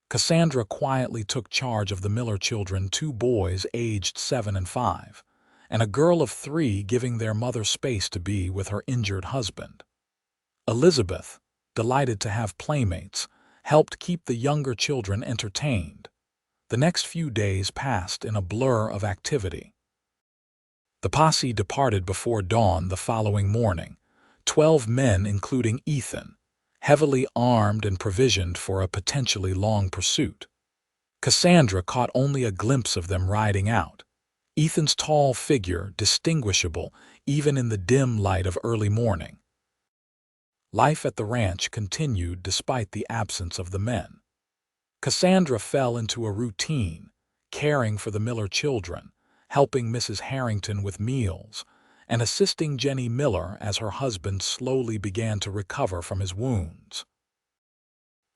Cassandra quietly took charge of the Miller children, 2 boys aged 7 and 5. and a girl of 3 giving their mother space to be with her injured husband. Elizabeth, delighted to have playmates, helped keep the younger children entertained. The next few days passed in a blur of activity. The posse departed before dawn the following morning, 12 men including Ethan, heavily armed and provisioned for a potentially long pursuit. Cassandra caught only a glimpse of them riding out, Ethan's tall figure distinguishable even in the dim light of early morning. Life at the ranch continued despite the absence of the men. Cassandra fell into a routine, caring for the Miller children, helping Mrs. Harrington with meals, and assisting Jenny Miller as her husband slowly began to recover from his wounds.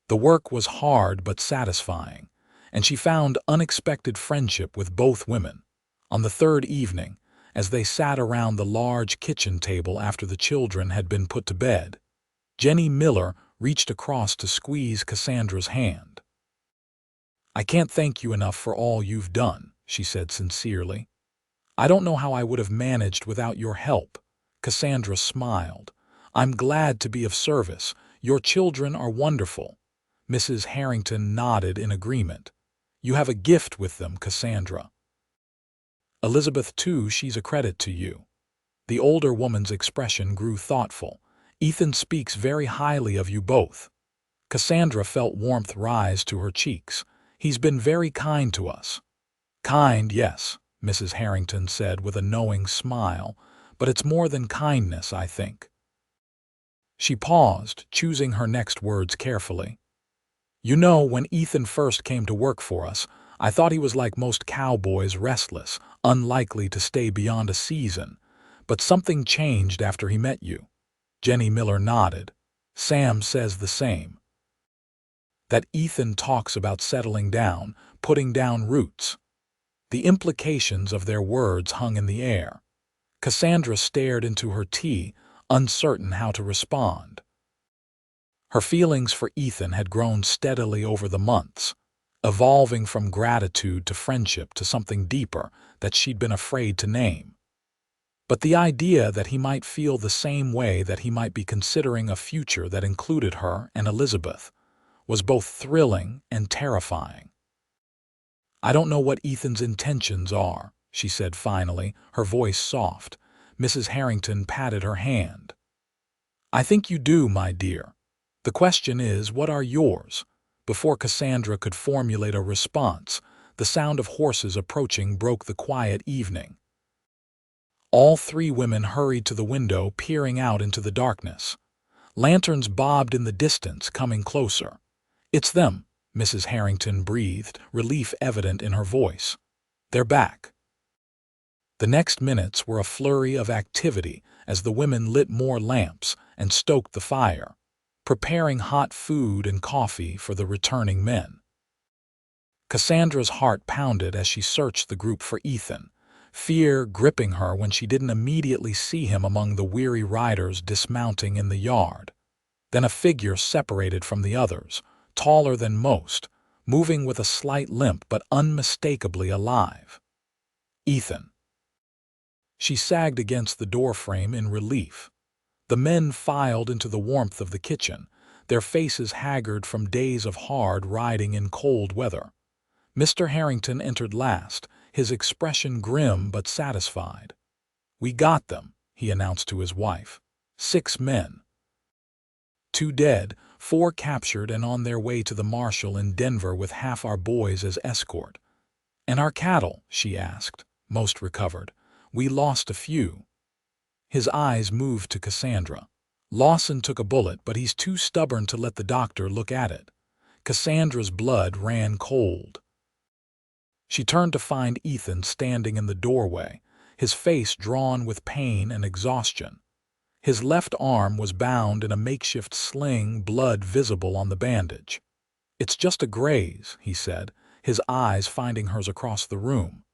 The work was hard but satisfying, and she found unexpected friendship with both women. On the third evening, as they sat around the large kitchen table after the children had been put to bed, Jenny Miller reached across to squeeze Cassandra's hand. "I can't thank you enough for all you've done," she said sincerely. "I don't know how I would have managed without your help." Cassandra smiled. "I'm glad to be of service. Your children are wonderful." Mrs. Harrington nodded in agreement. "You have a gift with them, Cassandra." "Elizabeth, too, she's a credit to you." The older woman's expression grew thoughtful. "Ethan speaks very highly of you both." Cassandra felt warmth rise to her cheeks. "He's been very kind to us." "Kind, yes," Mrs. Harrington said with a knowing smile, "but it's more than kindness, I think." She paused, choosing her next words carefully. "You know, when Ethan first came to work for us, I thought he was like most cowboys, restless, unlikely to stay beyond a season. But something changed after he met you." Jenny Miller nodded. "Sam says the same. That Ethan talks about settling down, putting down roots." The implications of their words hung in the air. Cassandra stared into her tea, uncertain how to respond. Her feelings for Ethan had grown steadily over the months, evolving from gratitude to friendship to something deeper that she'd been afraid to name. But the idea that he might feel the same way, that he might be considering a future that included her and Elizabeth, was both thrilling and terrifying. "I don't know what Ethan's intentions are," she said finally, her voice soft. Mrs. Harrington patted her hand. "I think you do, my dear. The question is, what are yours?" Before Cassandra could formulate a response, the sound of horses approaching broke the quiet evening. All 3 women hurried to the window, peering out into the darkness. Lanterns bobbed in the distance, coming closer. "It's them," Mrs. Harrington breathed, relief evident in her voice. "They're back." The next minutes were a flurry of activity as the women lit more lamps and stoked the fire, preparing hot food and coffee for the returning men. Cassandra's heart pounded as she searched the group for Ethan, fear gripping her when she didn't immediately see him among the weary riders dismounting in the yard. Then a figure separated from the others, taller than most, moving with a slight limp but unmistakably alive. "Ethan." She sagged against the doorframe in relief. The men filed into the warmth of the kitchen, their faces haggard from days of hard riding in cold weather. Mr. Harrington entered last, his expression grim but satisfied. "We got them," he announced to his wife. 6 men. 2 dead, 4 captured and on their way to the marshal in Denver with half our boys as escort. "And our cattle?" she asked. "Most recovered. We lost a few." His eyes moved to Cassandra. "Lawson took a bullet, but he's too stubborn to let the doctor look at it." Cassandra's blood ran cold. She turned to find Ethan standing in the doorway, his face drawn with pain and exhaustion. His left arm was bound in a makeshift sling, blood visible on the bandage. "It's just a graze," he said, his eyes finding hers across the room.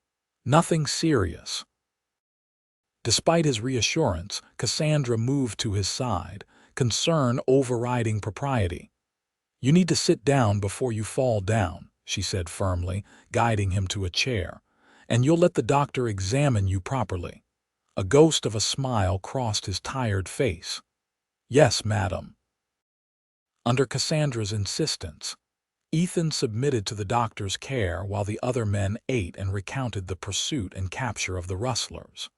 "Nothing serious." Despite his reassurance, Cassandra moved to his side, concern overriding propriety. "You need to sit down before you fall down," she said firmly, guiding him to a chair. And you'll let the doctor examine you properly." A ghost of a smile crossed his tired face. "Yes, madam." Under Cassandra's insistence, Ethan submitted to the doctor's care while the other men ate and recounted the pursuit and capture of the rustlers.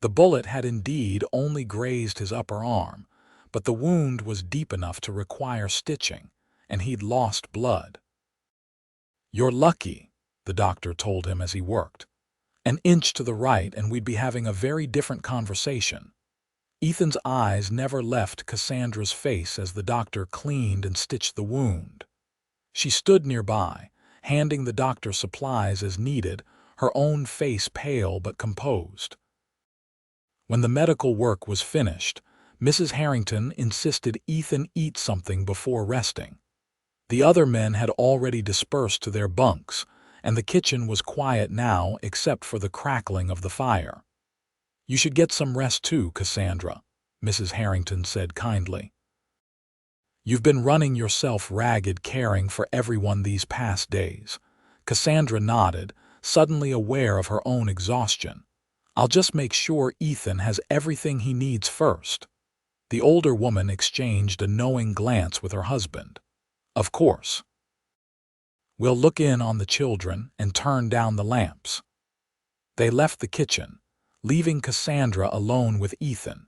The bullet had indeed only grazed his upper arm, but the wound was deep enough to require stitching, and he'd lost blood. "You're lucky," the doctor told him as he worked. "An inch to the right and we'd be having a very different conversation." Ethan's eyes never left Cassandra's face as the doctor cleaned and stitched the wound. She stood nearby, handing the doctor supplies as needed, her own face pale but composed. When the medical work was finished, Mrs. Harrington insisted Ethan eat something before resting. The other men had already dispersed to their bunks, and the kitchen was quiet now except for the crackling of the fire. "You should get some rest too, Cassandra," Mrs. Harrington said kindly. "You've been running yourself ragged caring for everyone these past days." Cassandra nodded, suddenly aware of her own exhaustion. "I'll just make sure Ethan has everything he needs first." The older woman exchanged a knowing glance with her husband. "Of course. We'll look in on the children and turn down the lamps." They left the kitchen, leaving Cassandra alone with Ethan.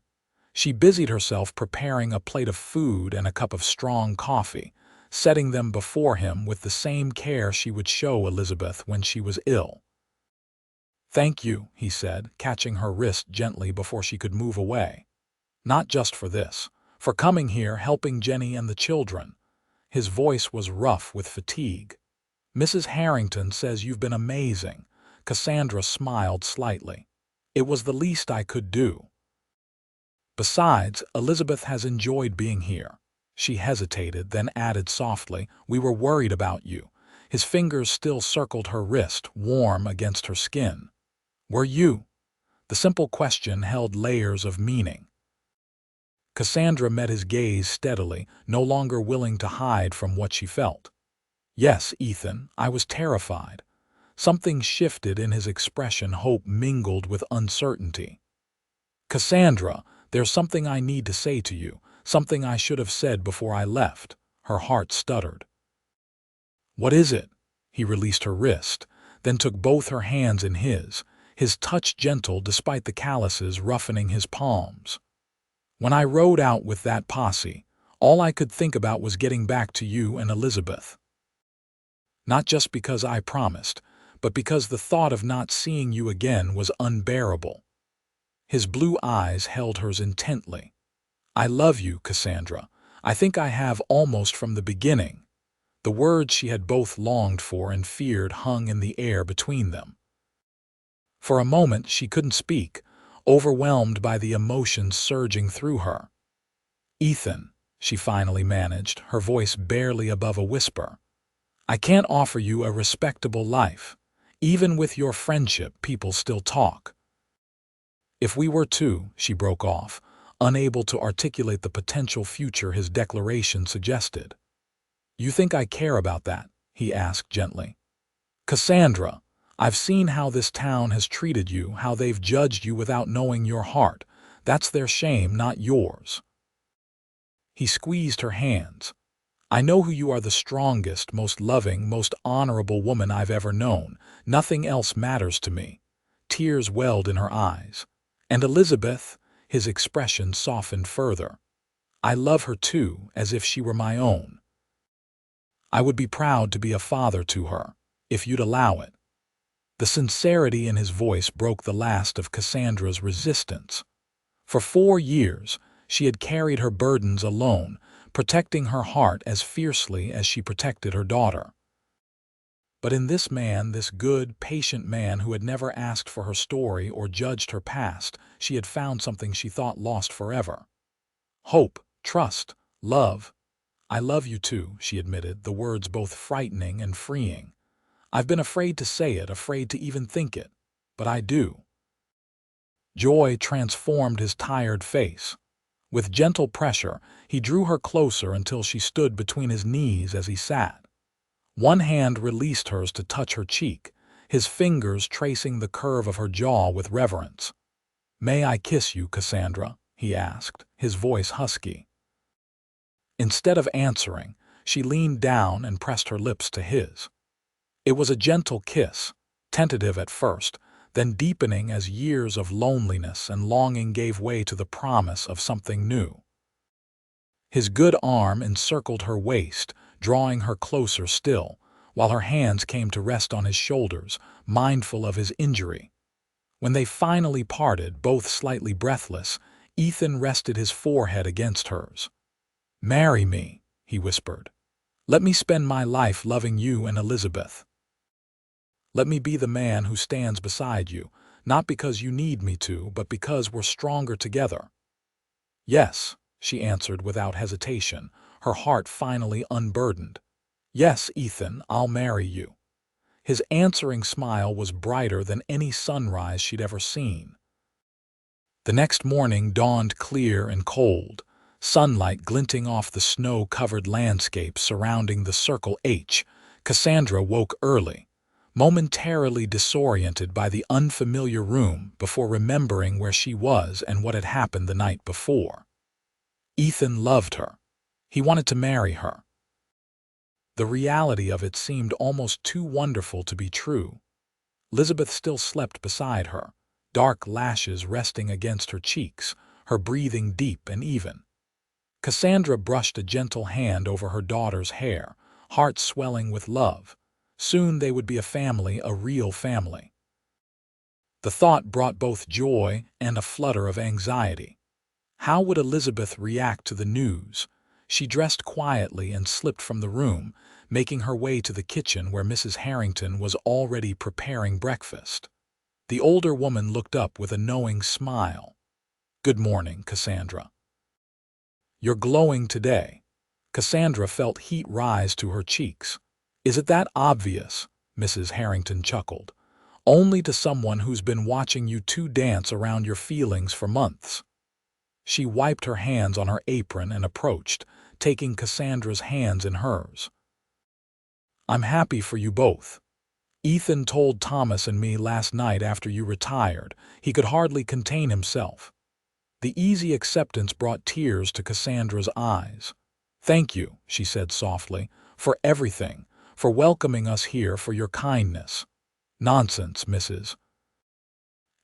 She busied herself preparing a plate of food and a cup of strong coffee, setting them before him with the same care she would show Elizabeth when she was ill. "Thank you," he said, catching her wrist gently before she could move away. "Not just for this, for coming here, helping Jenny and the children." His voice was rough with fatigue. "Mrs. Harrington says you've been amazing." Cassandra smiled slightly. "It was the least I could do. Besides, Elizabeth has enjoyed being here." She hesitated, then added softly, "We were worried about you." His fingers still circled her wrist, warm against her skin. "Were you?" The simple question held layers of meaning. Cassandra met his gaze steadily, no longer willing to hide from what she felt. "Yes, Ethan, I was terrified." Something shifted in his expression, hope mingled with uncertainty. "Cassandra, there's something I need to say to you, something I should have said before I left." Her heart stuttered. "What is it?" He released her wrist, then took both her hands in his touch gentle despite the calluses roughening his palms. "When I rode out with that posse, all I could think about was getting back to you and Elizabeth. Not just because I promised, but because the thought of not seeing you again was unbearable." His blue eyes held hers intently. "I love you, Cassandra. I think I have almost from the beginning." The words she had both longed for and feared hung in the air between them. For a moment she couldn't speak, overwhelmed by the emotions surging through her. "Ethan," she finally managed, her voice barely above a whisper, "I can't offer you a respectable life. Even with your friendship, people still talk." "If we were to," she broke off, unable to articulate the potential future his declaration suggested. "You think I care about that?" he asked gently. "Cassandra, I've seen how this town has treated you, how they've judged you without knowing your heart. That's their shame, not yours." He squeezed her hands. "I know who you are, the strongest, most loving, most honorable woman I've ever known. Nothing else matters to me." Tears welled in her eyes. "And Elizabeth," his expression softened further. "I love her too, as if she were my own. I would be proud to be a father to her, if you'd allow it." The sincerity in his voice broke the last of Cassandra's resistance. For 4 years, she had carried her burdens alone, protecting her heart as fiercely as she protected her daughter. But in this man, this good, patient man who had never asked for her story or judged her past, she had found something she thought lost forever. Hope, trust, love. "I love you too," she admitted, the words both frightening and freeing. "I've been afraid to say it, afraid to even think it. But I do." Joy transformed his tired face. With gentle pressure, he drew her closer until she stood between his knees as he sat. One hand released hers to touch her cheek, his fingers tracing the curve of her jaw with reverence. "May I kiss you, Cassandra?" he asked, his voice husky. Instead of answering, she leaned down and pressed her lips to his. It was a gentle kiss, tentative at first, then deepening as years of loneliness and longing gave way to the promise of something new. His good arm encircled her waist, drawing her closer still, while her hands came to rest on his shoulders, mindful of his injury. When they finally parted, both slightly breathless, Ethan rested his forehead against hers. "Marry me," he whispered. "Let me spend my life loving you and Elizabeth. Let me be the man who stands beside you, not because you need me to, but because we're stronger together." "Yes," she answered without hesitation, her heart finally unburdened. "Yes, Ethan, I'll marry you." His answering smile was brighter than any sunrise she'd ever seen. The next morning dawned clear and cold, sunlight glinting off the snow-covered landscape surrounding the Circle H. Cassandra woke early, momentarily disoriented by the unfamiliar room before remembering where she was and what had happened the night before. Ethan loved her. He wanted to marry her. The reality of it seemed almost too wonderful to be true. Elizabeth still slept beside her, dark lashes resting against her cheeks, her breathing deep and even. Cassandra brushed a gentle hand over her daughter's hair, heart swelling with love. Soon they would be a family, a real family. The thought brought both joy and a flutter of anxiety. How would Elizabeth react to the news? She dressed quietly and slipped from the room, making her way to the kitchen where Mrs. Harrington was already preparing breakfast. The older woman looked up with a knowing smile. "Good morning, Cassandra. You're glowing today." Cassandra felt heat rise to her cheeks. "Is it that obvious?" Mrs. Harrington chuckled. "Only to someone who's been watching you two dance around your feelings for months." She wiped her hands on her apron and approached, taking Cassandra's hands in hers. "I'm happy for you both. Ethan told Thomas and me last night after you retired. He could hardly contain himself." The easy acceptance brought tears to Cassandra's eyes. "Thank you," she said softly, "for everything, for welcoming us here, for your kindness." "Nonsense, Mrs.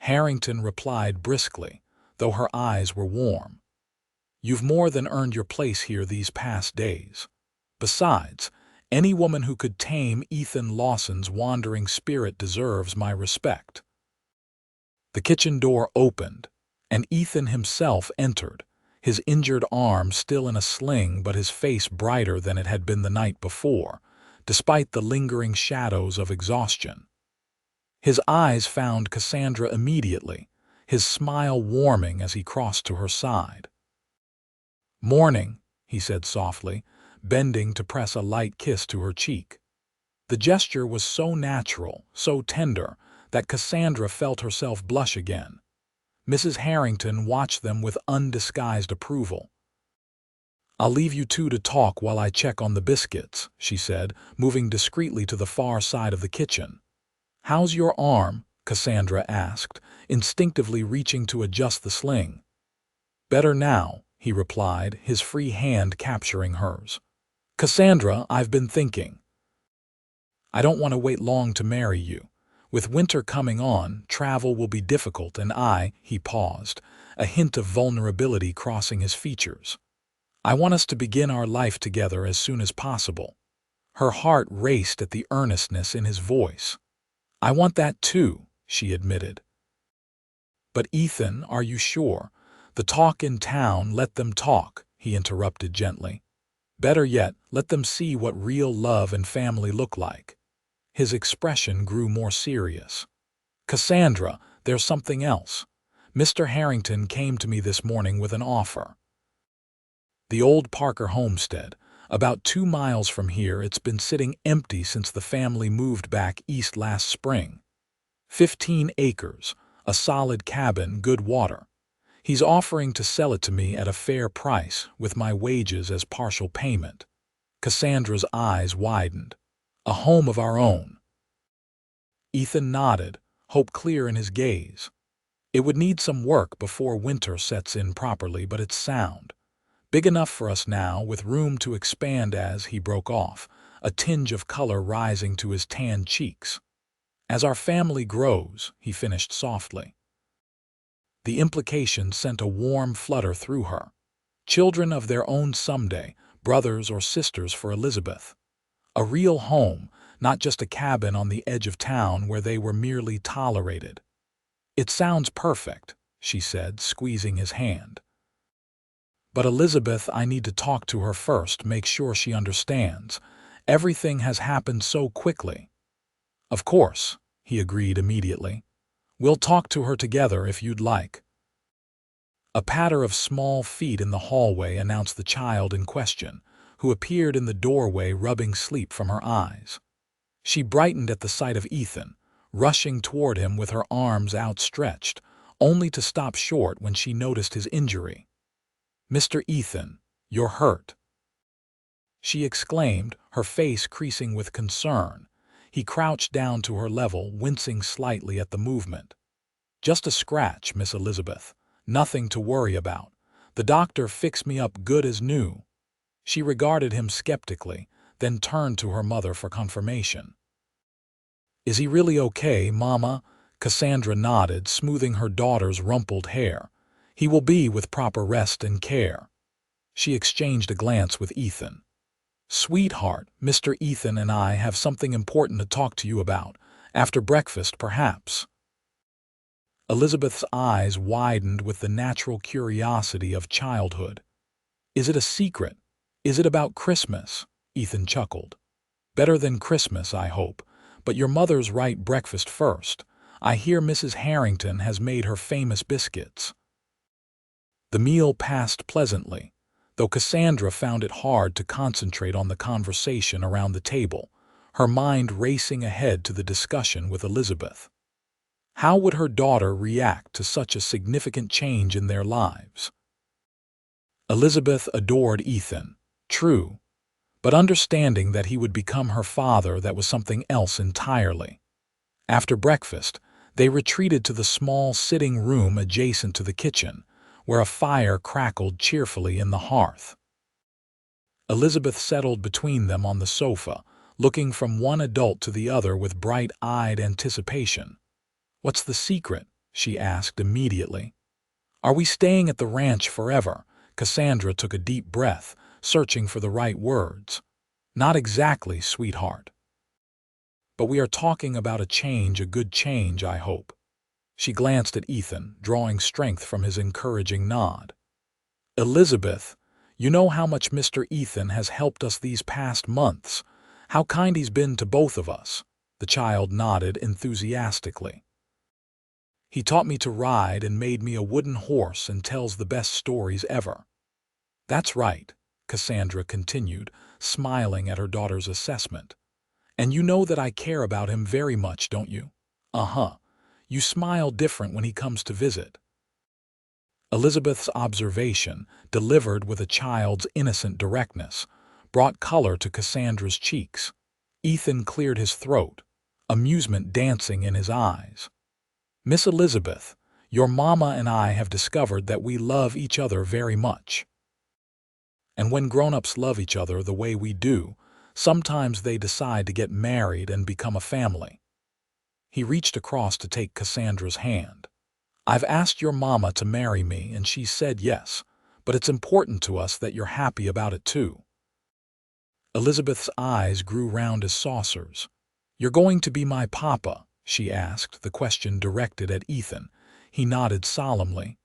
Harrington replied briskly, though her eyes were warm. "You've more than earned your place here these past days. Besides, any woman who could tame Ethan Lawson's wandering spirit deserves my respect." The kitchen door opened, and Ethan himself entered, his injured arm still in a sling but his face brighter than it had been the night before, despite the lingering shadows of exhaustion. His eyes found Cassandra immediately, his smile warming as he crossed to her side. "Morning," he said softly, bending to press a light kiss to her cheek. The gesture was so natural, so tender, that Cassandra felt herself blush again. Mrs. Harrington watched them with undisguised approval. "I'll leave you two to talk while I check on the biscuits," she said, moving discreetly to the far side of the kitchen. "How's your arm?" Cassandra asked, instinctively reaching to adjust the sling. "Better now," he replied, his free hand capturing hers. "Cassandra, I've been thinking. I don't want to wait long to marry you. With winter coming on, travel will be difficult and he paused, a hint of vulnerability crossing his features. "I want us to begin our life together as soon as possible." Her heart raced at the earnestness in his voice. "I want that too," she admitted. "But Ethan, are you sure? The talk in town, let them talk," he interrupted gently. "Better yet, let them see what real love and family look like." His expression grew more serious. "Cassandra, there's something else. Mr. Harrington came to me this morning with an offer." The old Parker homestead, about 2 miles from here, it's been sitting empty since the family moved back east last spring. 15 acres, a solid cabin, good water. He's offering to sell it to me at a fair price, with my wages as partial payment. Cassandra's eyes widened. "A home of our own." Ethan nodded, hope clear in his gaze. It would need some work before winter sets in properly, but it's sound. Big enough for us now, with room to expand. As he broke off, a tinge of color rising to his tanned cheeks. As our family grows, he finished softly. The implication sent a warm flutter through her. Children of their own someday, brothers or sisters for Elizabeth. A real home, not just a cabin on the edge of town where they were merely tolerated. It sounds perfect, she said, squeezing his hand. But Elizabeth, I need to talk to her first, make sure she understands. Everything has happened so quickly. Of course, he agreed immediately. We'll talk to her together if you'd like. A patter of small feet in the hallway announced the child in question, who appeared in the doorway rubbing sleep from her eyes. She brightened at the sight of Ethan, rushing toward him with her arms outstretched, only to stop short when she noticed his injury. "Mr. Ethan, you're hurt," she exclaimed, her face creasing with concern. He crouched down to her level, wincing slightly at the movement. "Just a scratch, Miss Elizabeth. Nothing to worry about. The doctor fixed me up good as new." She regarded him skeptically, then turned to her mother for confirmation. "Is he really okay, Mama?" Cassandra nodded, smoothing her daughter's rumpled hair. "He will be with proper rest and care." She exchanged a glance with Ethan. "Sweetheart, Mr. Ethan and I have something important to talk to you about. After breakfast, perhaps." Elizabeth's eyes widened with the natural curiosity of childhood. "Is it a secret? Is it about Christmas?" Ethan chuckled. "Better than Christmas, I hope. But your mother's right, breakfast first. I hear Mrs. Harrington has made her famous biscuits." The meal passed pleasantly, though Cassandra found it hard to concentrate on the conversation around the table, her mind racing ahead to the discussion with Elizabeth. How would her daughter react to such a significant change in their lives? Elizabeth adored Ethan, true, but understanding that he would become her father, that was something else entirely. After breakfast, they retreated to the small sitting room adjacent to the kitchen, where a fire crackled cheerfully in the hearth. Elizabeth settled between them on the sofa, looking from one adult to the other with bright-eyed anticipation. "What's the secret?" she asked immediately. "Are we staying at the ranch forever?" Cassandra took a deep breath, searching for the right words. "Not exactly, sweetheart. But we are talking about a change, a good change, I hope." She glanced at Ethan, drawing strength from his encouraging nod. "Elizabeth, you know how much Mr. Ethan has helped us these past months, how kind he's been to both of us." The child nodded enthusiastically. "He taught me to ride and made me a wooden horse and tells the best stories ever." "That's right," Cassandra continued, smiling at her daughter's assessment. "And you know that I care about him very much, don't you?" "Uh-huh. You smile different when he comes to visit." Elizabeth's observation, delivered with a child's innocent directness, brought color to Cassandra's cheeks. Ethan cleared his throat, amusement dancing in his eyes. "Miss Elizabeth, your mama and I have discovered that we love each other very much. And when grown-ups love each other the way we do, sometimes they decide to get married and become a family." He reached across to take Cassandra's hand. "I've asked your mama to marry me and she said yes, but it's important to us that you're happy about it too." Elizabeth's eyes grew round as saucers. "You're going to be my papa?" she asked, the question directed at Ethan. He nodded solemnly.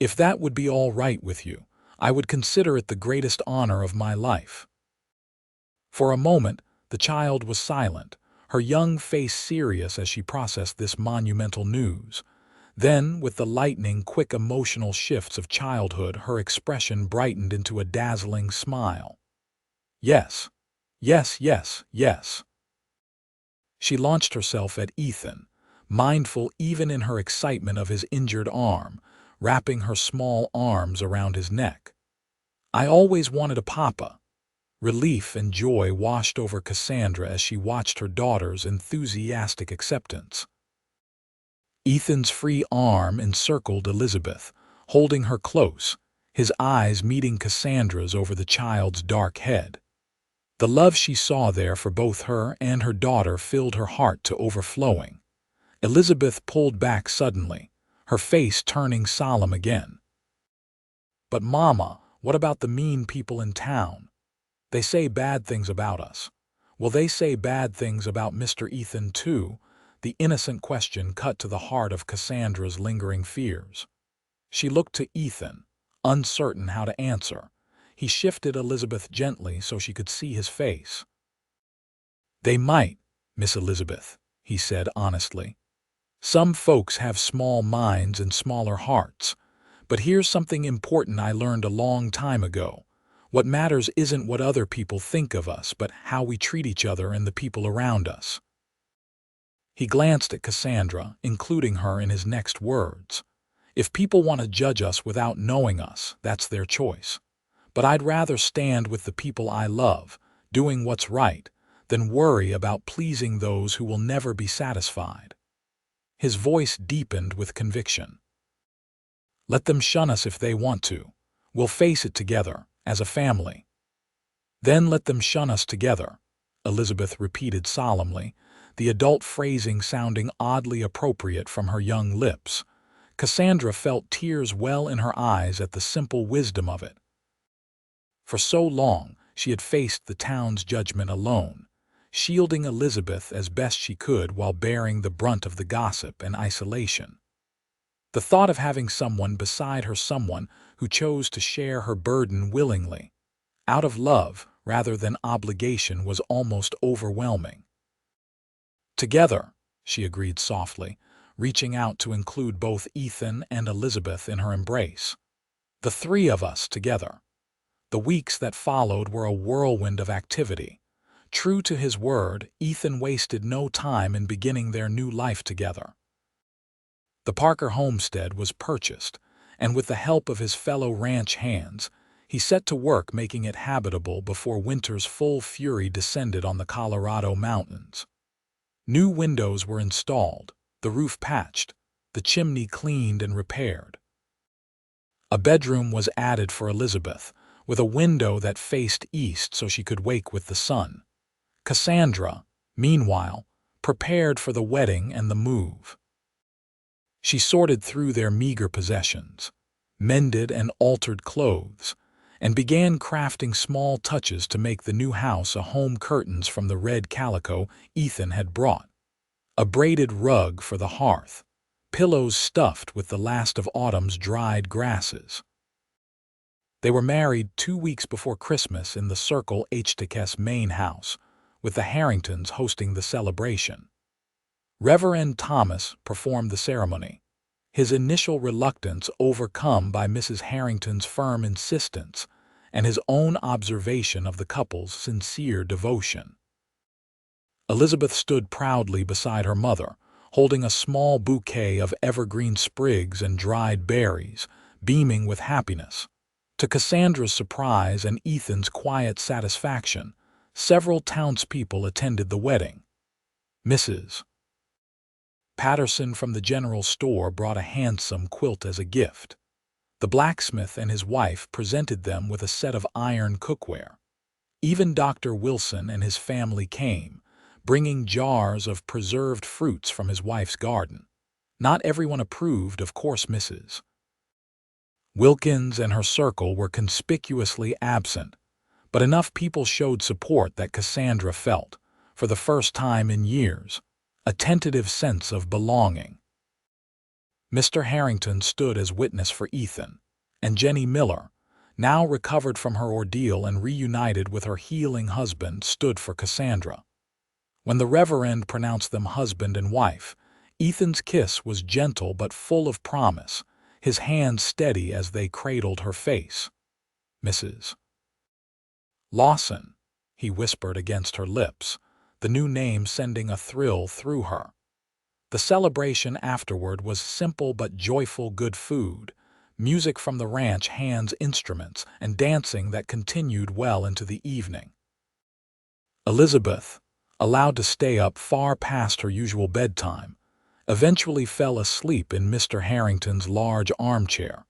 "If that would be all right with you, I would consider it the greatest honor of my life." For a moment, the child was silent, her young face serious as she processed this monumental news. Then, with the lightning-quick emotional shifts of childhood, her expression brightened into a dazzling smile. "Yes, yes, yes, yes." She launched herself at Ethan, mindful even in her excitement of his injured arm, wrapping her small arms around his neck. "I always wanted a papa. Relief and joy washed over Cassandra as she watched her daughter's enthusiastic acceptance. Ethan's free arm encircled Elizabeth, holding her close, his eyes meeting Cassandra's over the child's dark head. The love she saw there for both her and her daughter filled her heart to overflowing. Elizabeth pulled back suddenly, her face turning solemn again. "But Mama, what about the mean people in town? They say bad things about us. Will they say bad things about Mr. Ethan too?" The innocent question cut to the heart of Cassandra's lingering fears. She looked to Ethan, uncertain how to answer. He shifted Elizabeth gently so she could see his face. "They might, Miss Elizabeth," he said honestly. "Some folks have small minds and smaller hearts. But here's something important I learned a long time ago. What matters isn't what other people think of us, but how we treat each other and the people around us." He glanced at Cassandra, including her in his next words. "If people want to judge us without knowing us, that's their choice. But I'd rather stand with the people I love, doing what's right, than worry about pleasing those who will never be satisfied." His voice deepened with conviction. "Let them shun us if they want to. We'll face it together, as a family." "Then let them shun us together," Elizabeth repeated solemnly, the adult phrasing sounding oddly appropriate from her young lips. Cassandra felt tears well in her eyes at the simple wisdom of it. For so long, she had faced the town's judgment alone, shielding Elizabeth as best she could while bearing the brunt of the gossip and isolation. The thought of having someone beside her, someone who chose to share her burden willingly, out of love rather than obligation, was almost overwhelming. "Together," she agreed softly, reaching out to include both Ethan and Elizabeth in her embrace. "The three of us together." The weeks that followed were a whirlwind of activity. True to his word, Ethan wasted no time in beginning their new life together. The Parker homestead was purchased, and with the help of his fellow ranch hands, he set to work making it habitable before winter's full fury descended on the Colorado mountains. New windows were installed, the roof patched, the chimney cleaned and repaired. A bedroom was added for Elizabeth, with a window that faced east so she could wake with the sun. Cassandra, meanwhile, prepared for the wedding and the move. She sorted through their meager possessions, mended and altered clothes, and began crafting small touches to make the new house a home. Curtains from the red calico Ethan had brought, a braided rug for the hearth, pillows stuffed with the last of autumn's dried grasses. They were married 2 weeks before Christmas in the Circle H's main house, with the Harringtons hosting the celebration. Reverend Thomas performed the ceremony, his initial reluctance overcome by Mrs. Harrington's firm insistence and his own observation of the couple's sincere devotion. Elizabeth stood proudly beside her mother, holding a small bouquet of evergreen sprigs and dried berries, beaming with happiness. To Cassandra's surprise and Ethan's quiet satisfaction, several townspeople attended the wedding. Mrs. Patterson from the general store brought a handsome quilt as a gift. The blacksmith and his wife presented them with a set of iron cookware. Even Dr. Wilson and his family came, bringing jars of preserved fruits from his wife's garden. Not everyone approved, of course. Mrs. Wilkins and her circle were conspicuously absent, but enough people showed support that Cassandra felt, for the first time in years, a tentative sense of belonging. Mr. Harrington stood as witness for Ethan, and Jenny Miller, now recovered from her ordeal and reunited with her healing husband, stood for Cassandra. When the Reverend pronounced them husband and wife, Ethan's kiss was gentle but full of promise, his hands steady as they cradled her face. "Mrs. Lawson," he whispered against her lips, the new name sending a thrill through her. The celebration afterward was simple but joyful. Good food, music from the ranch hands instruments, and dancing that continued well into the evening. Elizabeth, allowed to stay up far past her usual bedtime, eventually fell asleep in Mr. Harrington's large armchair,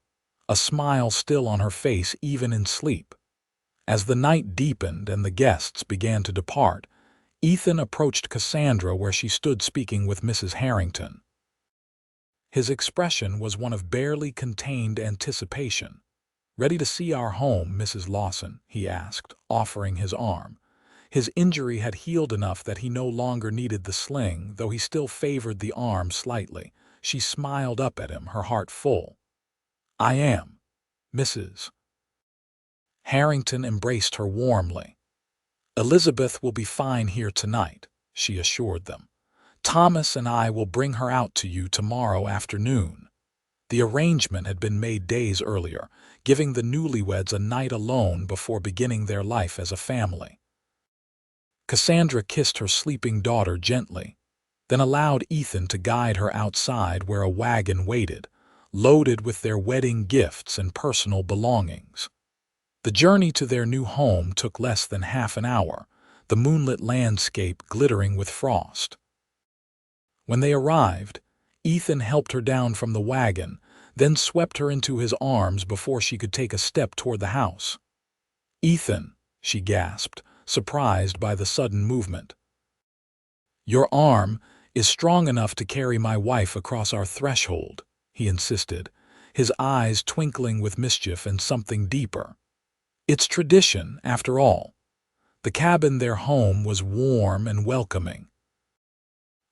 a smile still on her face even in sleep. As the night deepened and the guests began to depart, Ethan approached Cassandra where she stood speaking with Mrs. Harrington. His expression was one of barely contained anticipation. "Ready to see our home, Mrs. Lawson?" he asked, offering his arm. His injury had healed enough that he no longer needed the sling, though he still favored the arm slightly. She smiled up at him, her heart full. "I am, Mrs." Harrington embraced her warmly. "Elizabeth will be fine here tonight," she assured them. "Thomas and I will bring her out to you tomorrow afternoon." The arrangement had been made days earlier, giving the newlyweds a night alone before beginning their life as a family. Cassandra kissed her sleeping daughter gently, then allowed Ethan to guide her outside where a wagon waited, loaded with their wedding gifts and personal belongings. The journey to their new home took less than half an hour, the moonlit landscape glittering with frost. When they arrived, Ethan helped her down from the wagon, then swept her into his arms before she could take a step toward the house. "Ethan," she gasped, surprised by the sudden movement. "Your arm is strong enough to carry my wife across our threshold," he insisted, his eyes twinkling with mischief and something deeper. "It's tradition, after all." The cabin, their home, was warm and welcoming.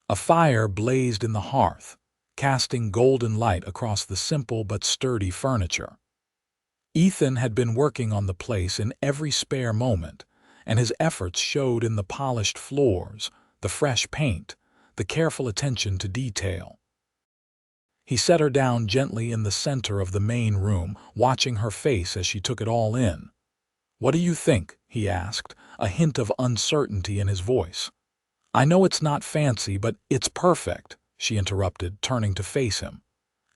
A fire blazed in the hearth, casting golden light across the simple but sturdy furniture. Ethan had been working on the place in every spare moment, and his efforts showed in the polished floors, the fresh paint, the careful attention to detail. He set her down gently in the center of the main room, watching her face as she took it all in. "What do you think?" he asked, a hint of uncertainty in his voice. "I know it's not fancy, but it's perfect," she interrupted, turning to face him.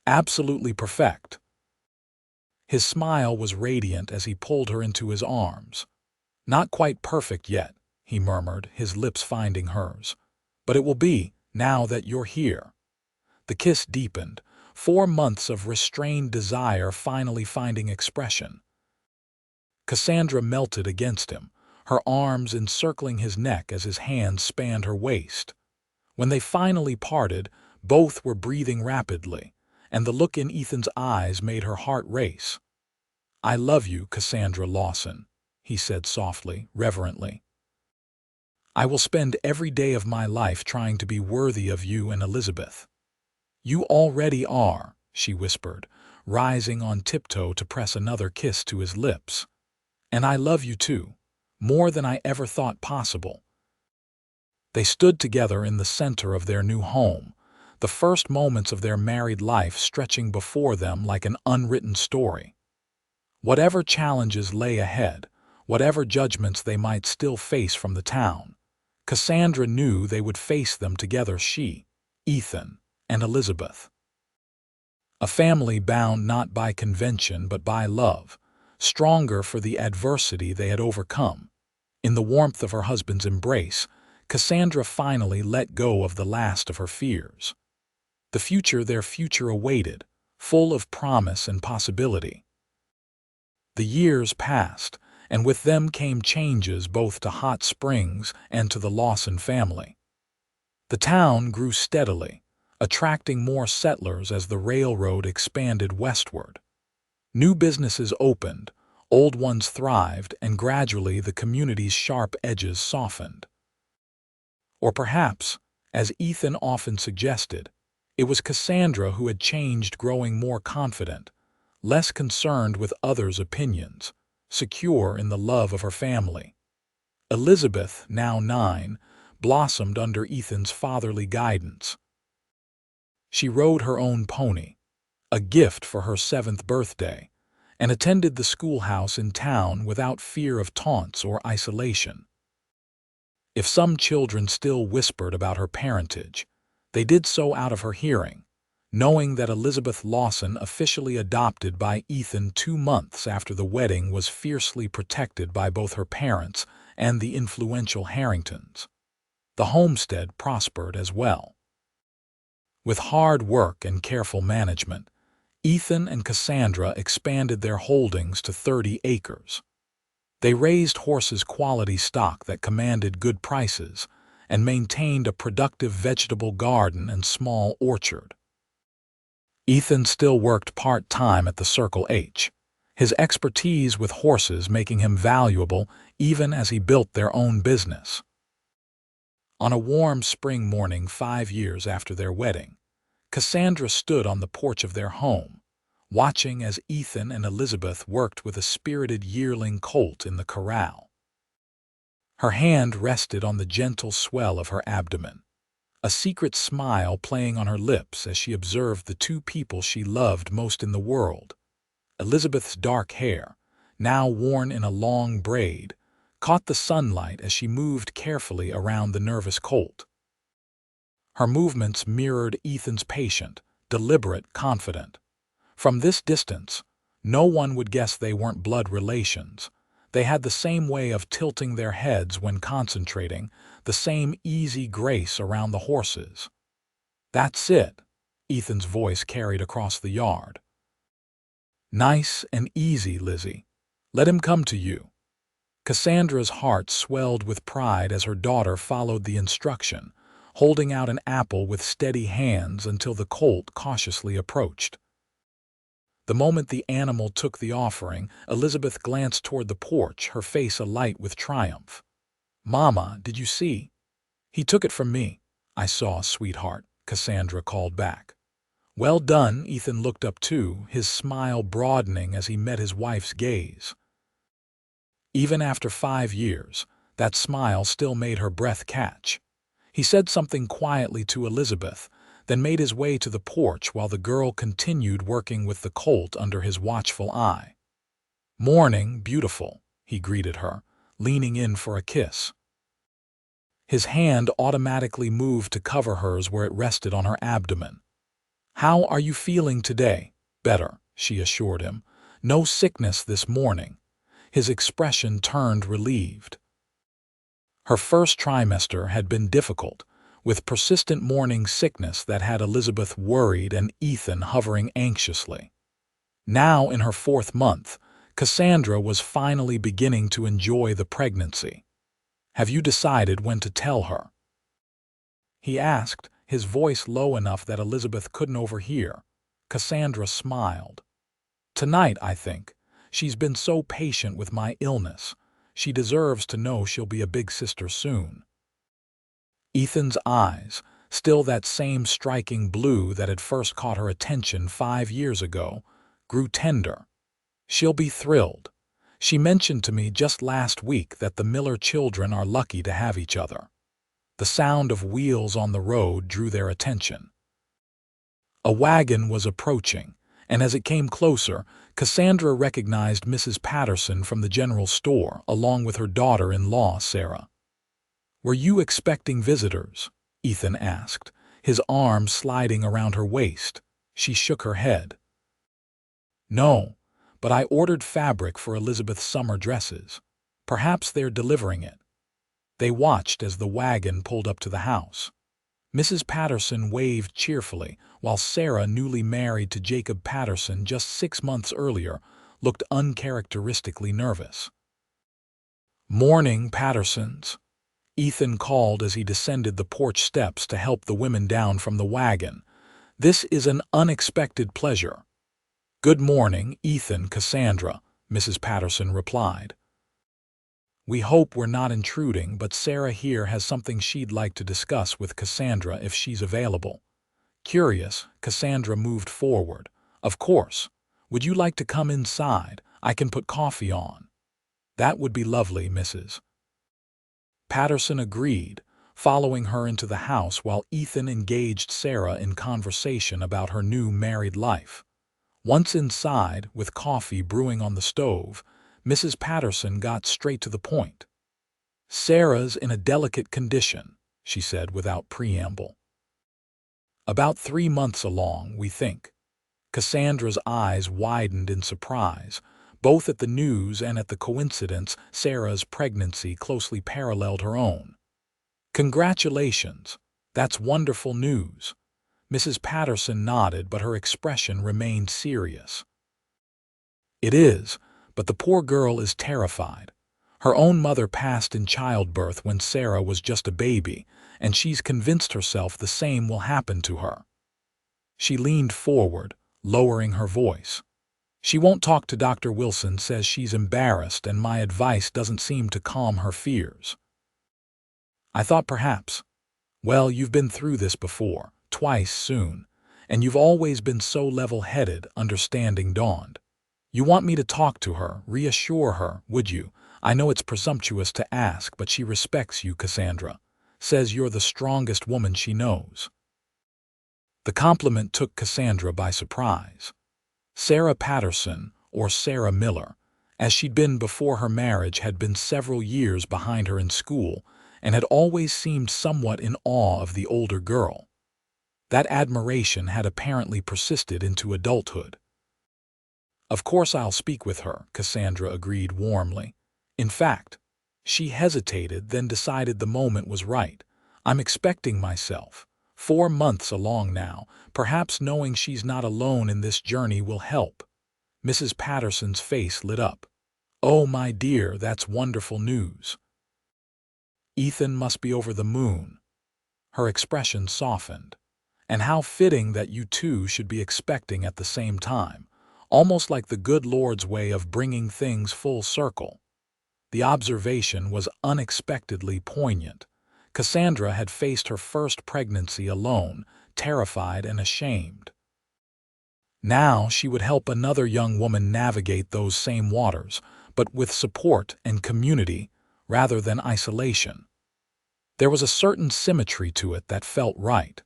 "Absolutely perfect." His smile was radiant as he pulled her into his arms. "Not quite perfect yet," he murmured, his lips finding hers. "But it will be, now that you're here." The kiss deepened, 4 months of restrained desire finally finding expression. Cassandra melted against him, her arms encircling his neck as his hands spanned her waist. When they finally parted, both were breathing rapidly, and the look in Ethan's eyes made her heart race. "I love you, Cassandra Lawson," he said softly, reverently. "I will spend every day of my life trying to be worthy of you and Elizabeth." "You already are," she whispered, rising on tiptoe to press another kiss to his lips. "And I love you too, more than I ever thought possible." They stood together in the center of their new home, the first moments of their married life stretching before them like an unwritten story. Whatever challenges lay ahead, whatever judgments they might still face from the town, Cassandra knew they would face them together, she, Ethan, and Elizabeth. A family bound not by convention but by love, stronger for the adversity they had overcome. In the warmth of her husband's embrace, Cassandra finally let go of the last of her fears. Their future awaited, full of promise and possibility. The years passed, and with them came changes both to Hot Springs and to the Lawson family. The town grew steadily, attracting more settlers as the railroad expanded westward. New businesses opened, old ones thrived, and gradually the community's sharp edges softened. Or perhaps, as Ethan often suggested, it was Cassandra who had changed, growing more confident, less concerned with others' opinions, secure in the love of her family. Elizabeth, now 9, blossomed under Ethan's fatherly guidance. She rode her own pony, a gift for her 7th birthday, and attended the schoolhouse in town without fear of taunts or isolation. If some children still whispered about her parentage, they did so out of her hearing, knowing that Elizabeth Lawson, officially adopted by Ethan 2 months after the wedding, was fiercely protected by both her parents and the influential Harringtons. The homestead prospered as well. With hard work and careful management, Ethan and Cassandra expanded their holdings to 30 acres. They raised horses' quality stock that commanded good prices and maintained a productive vegetable garden and small orchard. Ethan still worked part-time at the Circle H, his expertise with horses making him valuable even as he built their own business. On a warm spring morning 5 years after their wedding, Cassandra stood on the porch of their home, watching as Ethan and Elizabeth worked with a spirited yearling colt in the corral. Her hand rested on the gentle swell of her abdomen, a secret smile playing on her lips as she observed the two people she loved most in the world. Elizabeth's dark hair, now worn in a long braid, caught the sunlight as she moved carefully around the nervous colt. Her movements mirrored Ethan's patient, deliberate, confident. From this distance, no one would guess they weren't blood relations. They had the same way of tilting their heads when concentrating, the same easy grace around the horses. "That's it," Ethan's voice carried across the yard. "Nice and easy, Lizzie. Let him come to you." Cassandra's heart swelled with pride as her daughter followed the instruction, holding out an apple with steady hands until the colt cautiously approached. The moment the animal took the offering, Elizabeth glanced toward the porch, her face alight with triumph. "Mama, did you see? He took it from me." "I saw, sweetheart," Cassandra called back. "Well done." Ethan looked up too, his smile broadening as he met his wife's gaze. Even after 5 years, that smile still made her breath catch. He said something quietly to Elizabeth, then made his way to the porch while the girl continued working with the colt under his watchful eye. "Morning, beautiful," he greeted her, leaning in for a kiss. His hand automatically moved to cover hers where it rested on her abdomen. "How are you feeling today?" "Better," she assured him. "No sickness this morning." His expression turned relieved. Her first trimester had been difficult, with persistent morning sickness that had Elizabeth worried and Ethan hovering anxiously. Now, in her 4th month, Cassandra was finally beginning to enjoy the pregnancy. "Have you decided when to tell her?" he asked, his voice low enough that Elizabeth couldn't overhear. Cassandra smiled. "Tonight, I think. She's been so patient with my illness. She deserves to know she'll be a big sister soon." Ethan's eyes, still that same striking blue that had first caught her attention 5 years ago, grew tender. "She'll be thrilled. She mentioned to me just last week that the Miller children are lucky to have each other." The sound of wheels on the road drew their attention. A wagon was approaching, and as it came closer, Cassandra recognized Mrs. Patterson from the general store, along with her daughter-in-law, Sarah. "Were you expecting visitors?" Ethan asked, his arm sliding around her waist. She shook her head. "No, but I ordered fabric for Elizabeth's summer dresses. Perhaps they're delivering it." They watched as the wagon pulled up to the house. Mrs. Patterson waved cheerfully, while Sarah, newly married to Jacob Patterson just 6 months earlier, looked uncharacteristically nervous. "Morning, Pattersons," Ethan called as he descended the porch steps to help the women down from the wagon. "This is an unexpected pleasure." "Good morning, Ethan, Cassandra," Mrs. Patterson replied. "We hope we're not intruding, but Sarah here has something she'd like to discuss with Cassandra if she's available." Curious, Cassandra moved forward. "Of course. Would you like to come inside? I can put coffee on." "That would be lovely, Mrs. Patterson agreed, following her into the house while Ethan engaged Sarah in conversation about her new married life. Once inside, with coffee brewing on the stove, Mrs. Patterson got straight to the point. "Sarah's in a delicate condition," she said without preamble. About 3 months along, we think. Cassandra's eyes widened in surprise, both at the news and at the coincidence Sarah's pregnancy closely paralleled her own. Congratulations! That's wonderful news. Mrs. Patterson nodded, but her expression remained serious. It is, but the poor girl is terrified. Her own mother passed in childbirth when Sarah was just a baby, and she's convinced herself the same will happen to her. She leaned forward, lowering her voice. She won't talk to Dr. Wilson, says she's embarrassed, and my advice doesn't seem to calm her fears. I thought perhaps. Well, you've been through this before, twice soon, and you've always been so level-headed, understanding dawned. You want me to talk to her, reassure her, would you? I know it's presumptuous to ask, but she respects you, Cassandra. Says you're the strongest woman she knows. The compliment took Cassandra by surprise. Sarah Patterson, or Sarah Miller, as she'd been before her marriage, had been several years behind her in school and had always seemed somewhat in awe of the older girl. That admiration had apparently persisted into adulthood. Of course I'll speak with her, Cassandra agreed warmly. In fact, she hesitated, then decided the moment was right. I'm expecting myself. 4 months along now, perhaps knowing she's not alone in this journey will help. Mrs. Patterson's face lit up. Oh, my dear, that's wonderful news. Ethan must be over the moon. Her expression softened. And how fitting that you two should be expecting at the same time, almost like the good Lord's way of bringing things full circle. The observation was unexpectedly poignant. Cassandra had faced her first pregnancy alone, terrified and ashamed. Now she would help another young woman navigate those same waters, but with support and community rather than isolation. There was a certain symmetry to it that felt right.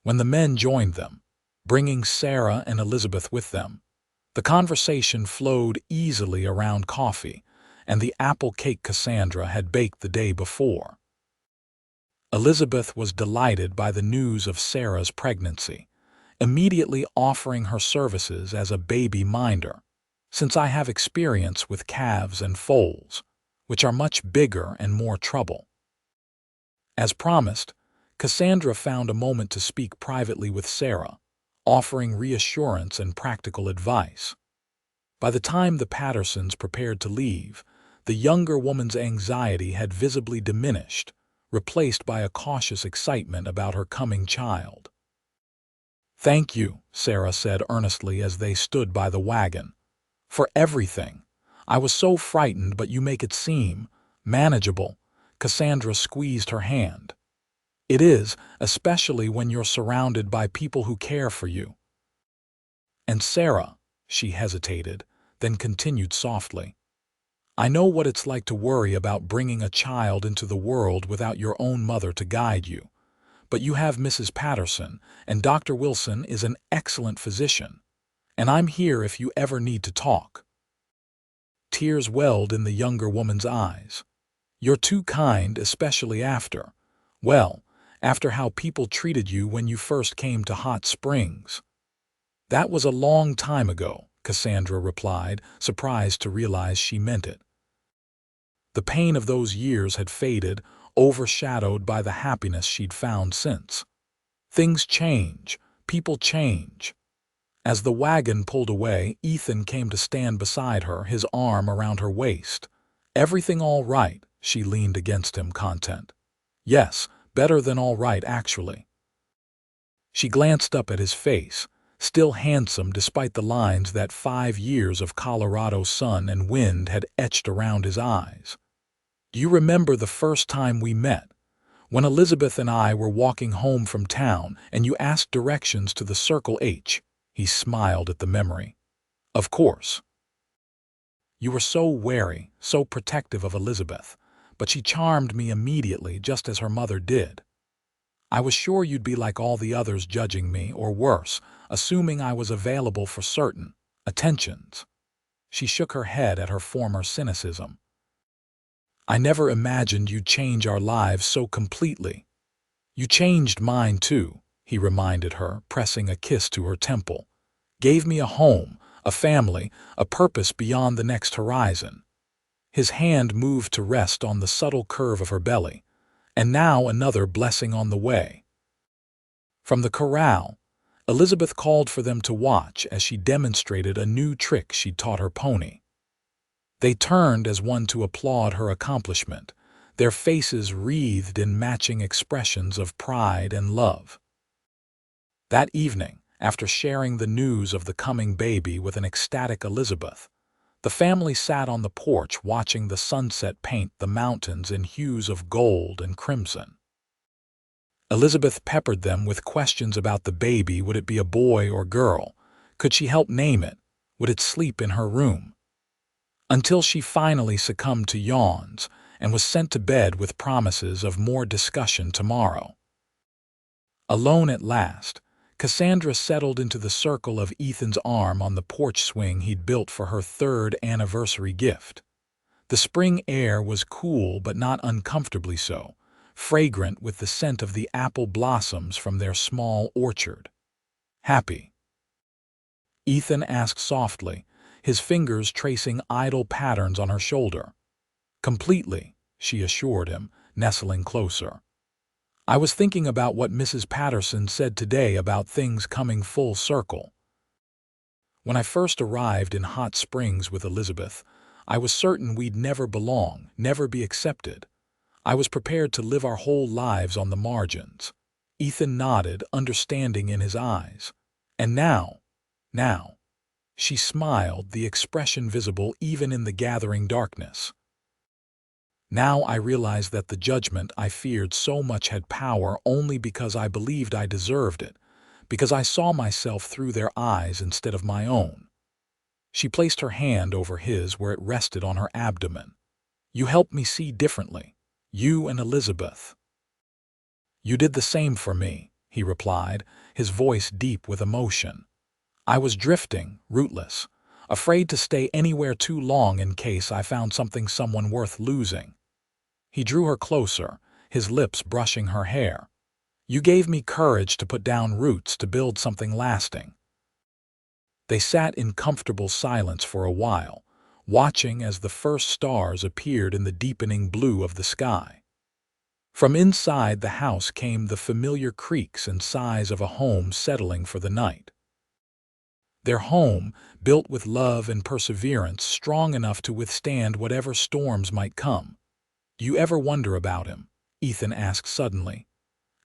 When the men joined them, bringing Sarah and Elizabeth with them, the conversation flowed easily around coffee and the apple cake Cassandra had baked the day before. Elizabeth was delighted by the news of Sarah's pregnancy, immediately offering her services as a baby minder, since I have experience with calves and foals, which are much bigger and more trouble. As promised, Cassandra found a moment to speak privately with Sarah, offering reassurance and practical advice. By the time the Pattersons prepared to leave, the younger woman's anxiety had visibly diminished, replaced by a cautious excitement about her coming child. Thank you, Sarah said earnestly as they stood by the wagon. For everything. I was so frightened, but you make it seem manageable. Cassandra squeezed her hand. It is, especially when you're surrounded by people who care for you. And Sarah, she hesitated, then continued softly. I know what it's like to worry about bringing a child into the world without your own mother to guide you. But you have Mrs. Patterson, and Dr. Wilson is an excellent physician. And I'm here if you ever need to talk. Tears welled in the younger woman's eyes. You're too kind, especially after how people treated you when you first came to Hot Springs. That was a long time ago, Cassandra replied, surprised to realize she meant it. The pain of those years had faded, overshadowed by the happiness she'd found since. Things change, people change. As the wagon pulled away, Ethan came to stand beside her, his arm around her waist. Everything all right? She leaned against him, content. Yes, better than all right, actually. She glanced up at his face, still handsome despite the lines that 5 years of Colorado sun and wind had etched around his eyes. Do you remember the first time we met? When Elizabeth and I were walking home from town and you asked directions to the Circle H. He smiled at the memory. Of course. You were so wary, so protective of Elizabeth, but she charmed me immediately, just as her mother did. I was sure you'd be like all the others, judging me, or worse, assuming I was available for certain attentions. She shook her head at her former cynicism. I never imagined you'd change our lives so completely. You changed mine too, he reminded her, pressing a kiss to her temple. Gave me a home, a family, a purpose beyond the next horizon. His hand moved to rest on the subtle curve of her belly, and now another blessing on the way. From the corral, Elizabeth called for them to watch as she demonstrated a new trick she'd taught her pony. They turned as one to applaud her accomplishment, their faces wreathed in matching expressions of pride and love. That evening, after sharing the news of the coming baby with an ecstatic Elizabeth, the family sat on the porch watching the sunset paint the mountains in hues of gold and crimson. Elizabeth peppered them with questions about the baby. Would it be a boy or girl? Could she help name it? Would it sleep in her room? Until she finally succumbed to yawns and was sent to bed with promises of more discussion tomorrow. Alone at last, Cassandra settled into the circle of Ethan's arm on the porch swing he'd built for her 3rd anniversary gift. The spring air was cool but not uncomfortably so, fragrant with the scent of the apple blossoms from their small orchard. Happy? Ethan asked softly, his fingers tracing idle patterns on her shoulder. Completely, she assured him, nestling closer. I was thinking about what Mrs. Patterson said today about things coming full circle. When I first arrived in Hot Springs with Elizabeth, I was certain we'd never belong, never be accepted. I was prepared to live our whole lives on the margins. Ethan nodded, understanding in his eyes. And now, she smiled, the expression visible even in the gathering darkness. Now I realized that the judgment I feared so much had power only because I believed I deserved it, because I saw myself through their eyes instead of my own. She placed her hand over his where it rested on her abdomen. You helped me see differently. You and Elizabeth. You did the same for me, he replied, his voice deep with emotion. I was drifting, rootless, afraid to stay anywhere too long in case I found someone worth losing. He drew her closer, his lips brushing her hair. You gave me courage to put down roots to build something lasting. They sat in comfortable silence for a while, watching as the first stars appeared in the deepening blue of the sky. From inside the house came the familiar creaks and sighs of a home settling for the night. Their home, built with love and perseverance, strong enough to withstand whatever storms might come. Do you ever wonder about him? Ethan asked suddenly.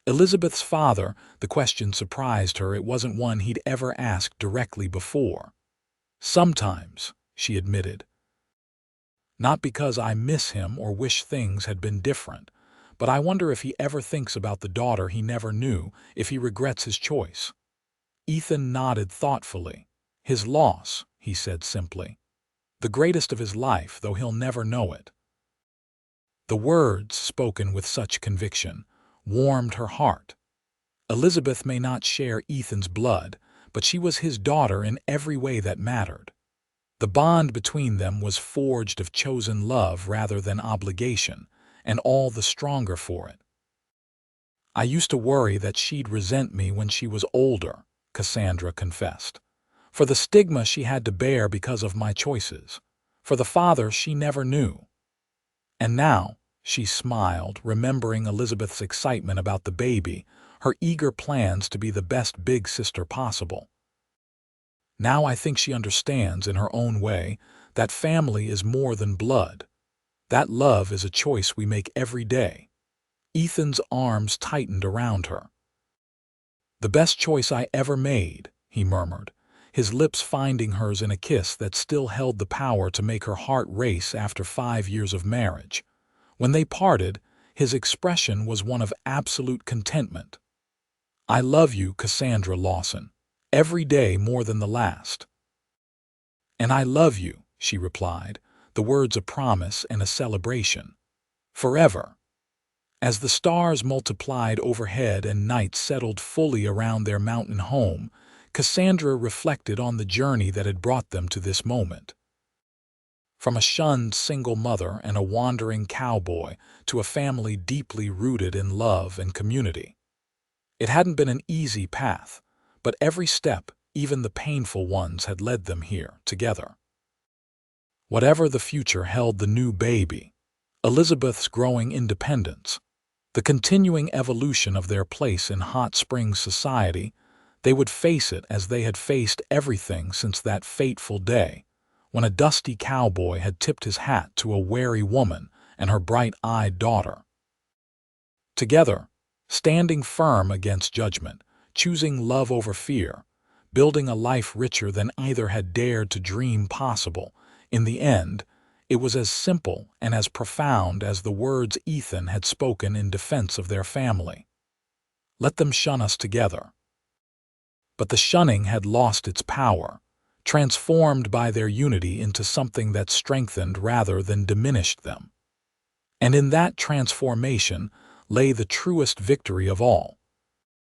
Elizabeth's father, the question surprised her. It wasn't one he'd ever asked directly before. Sometimes, she admitted. Not because I miss him or wish things had been different, but I wonder if he ever thinks about the daughter he never knew, if he regrets his choice. Ethan nodded thoughtfully. His loss, he said simply. The greatest of his life, though he'll never know it. The words, spoken with such conviction, warmed her heart. Elizabeth may not share Ethan's blood, but she was his daughter in every way that mattered. The bond between them was forged of chosen love rather than obligation, and all the stronger for it. I used to worry that she'd resent me when she was older, Cassandra confessed, for the stigma she had to bear because of my choices, for the father she never knew. And now, she smiled, remembering Elizabeth's excitement about the baby, her eager plans to be the best big sister possible. Now I think she understands in her own way that family is more than blood. That love is a choice we make every day. Ethan's arms tightened around her. The best choice I ever made, he murmured, his lips finding hers in a kiss that still held the power to make her heart race after 5 years of marriage. When they parted, his expression was one of absolute contentment. I love you, Cassandra Lawson, every day more than the last. And I love you, she replied, the words a promise and a celebration. Forever. As the stars multiplied overhead and night settled fully around their mountain home, Cassandra reflected on the journey that had brought them to this moment. From a shunned single mother and a wandering cowboy to a family deeply rooted in love and community. It hadn't been an easy path, but every step, even the painful ones, had led them here, together. Whatever the future held, the new baby, Elizabeth's growing independence, the continuing evolution of their place in Hot Springs society, they would face it as they had faced everything since that fateful day when a dusty cowboy had tipped his hat to a wary woman and her bright-eyed daughter. Together, standing firm against judgment, choosing love over fear, building a life richer than either had dared to dream possible, in the end, it was as simple and as profound as the words Ethan had spoken in defense of their family. Let them shun us together. But the shunning had lost its power, transformed by their unity into something that strengthened rather than diminished them. And in that transformation lay the truest victory of all,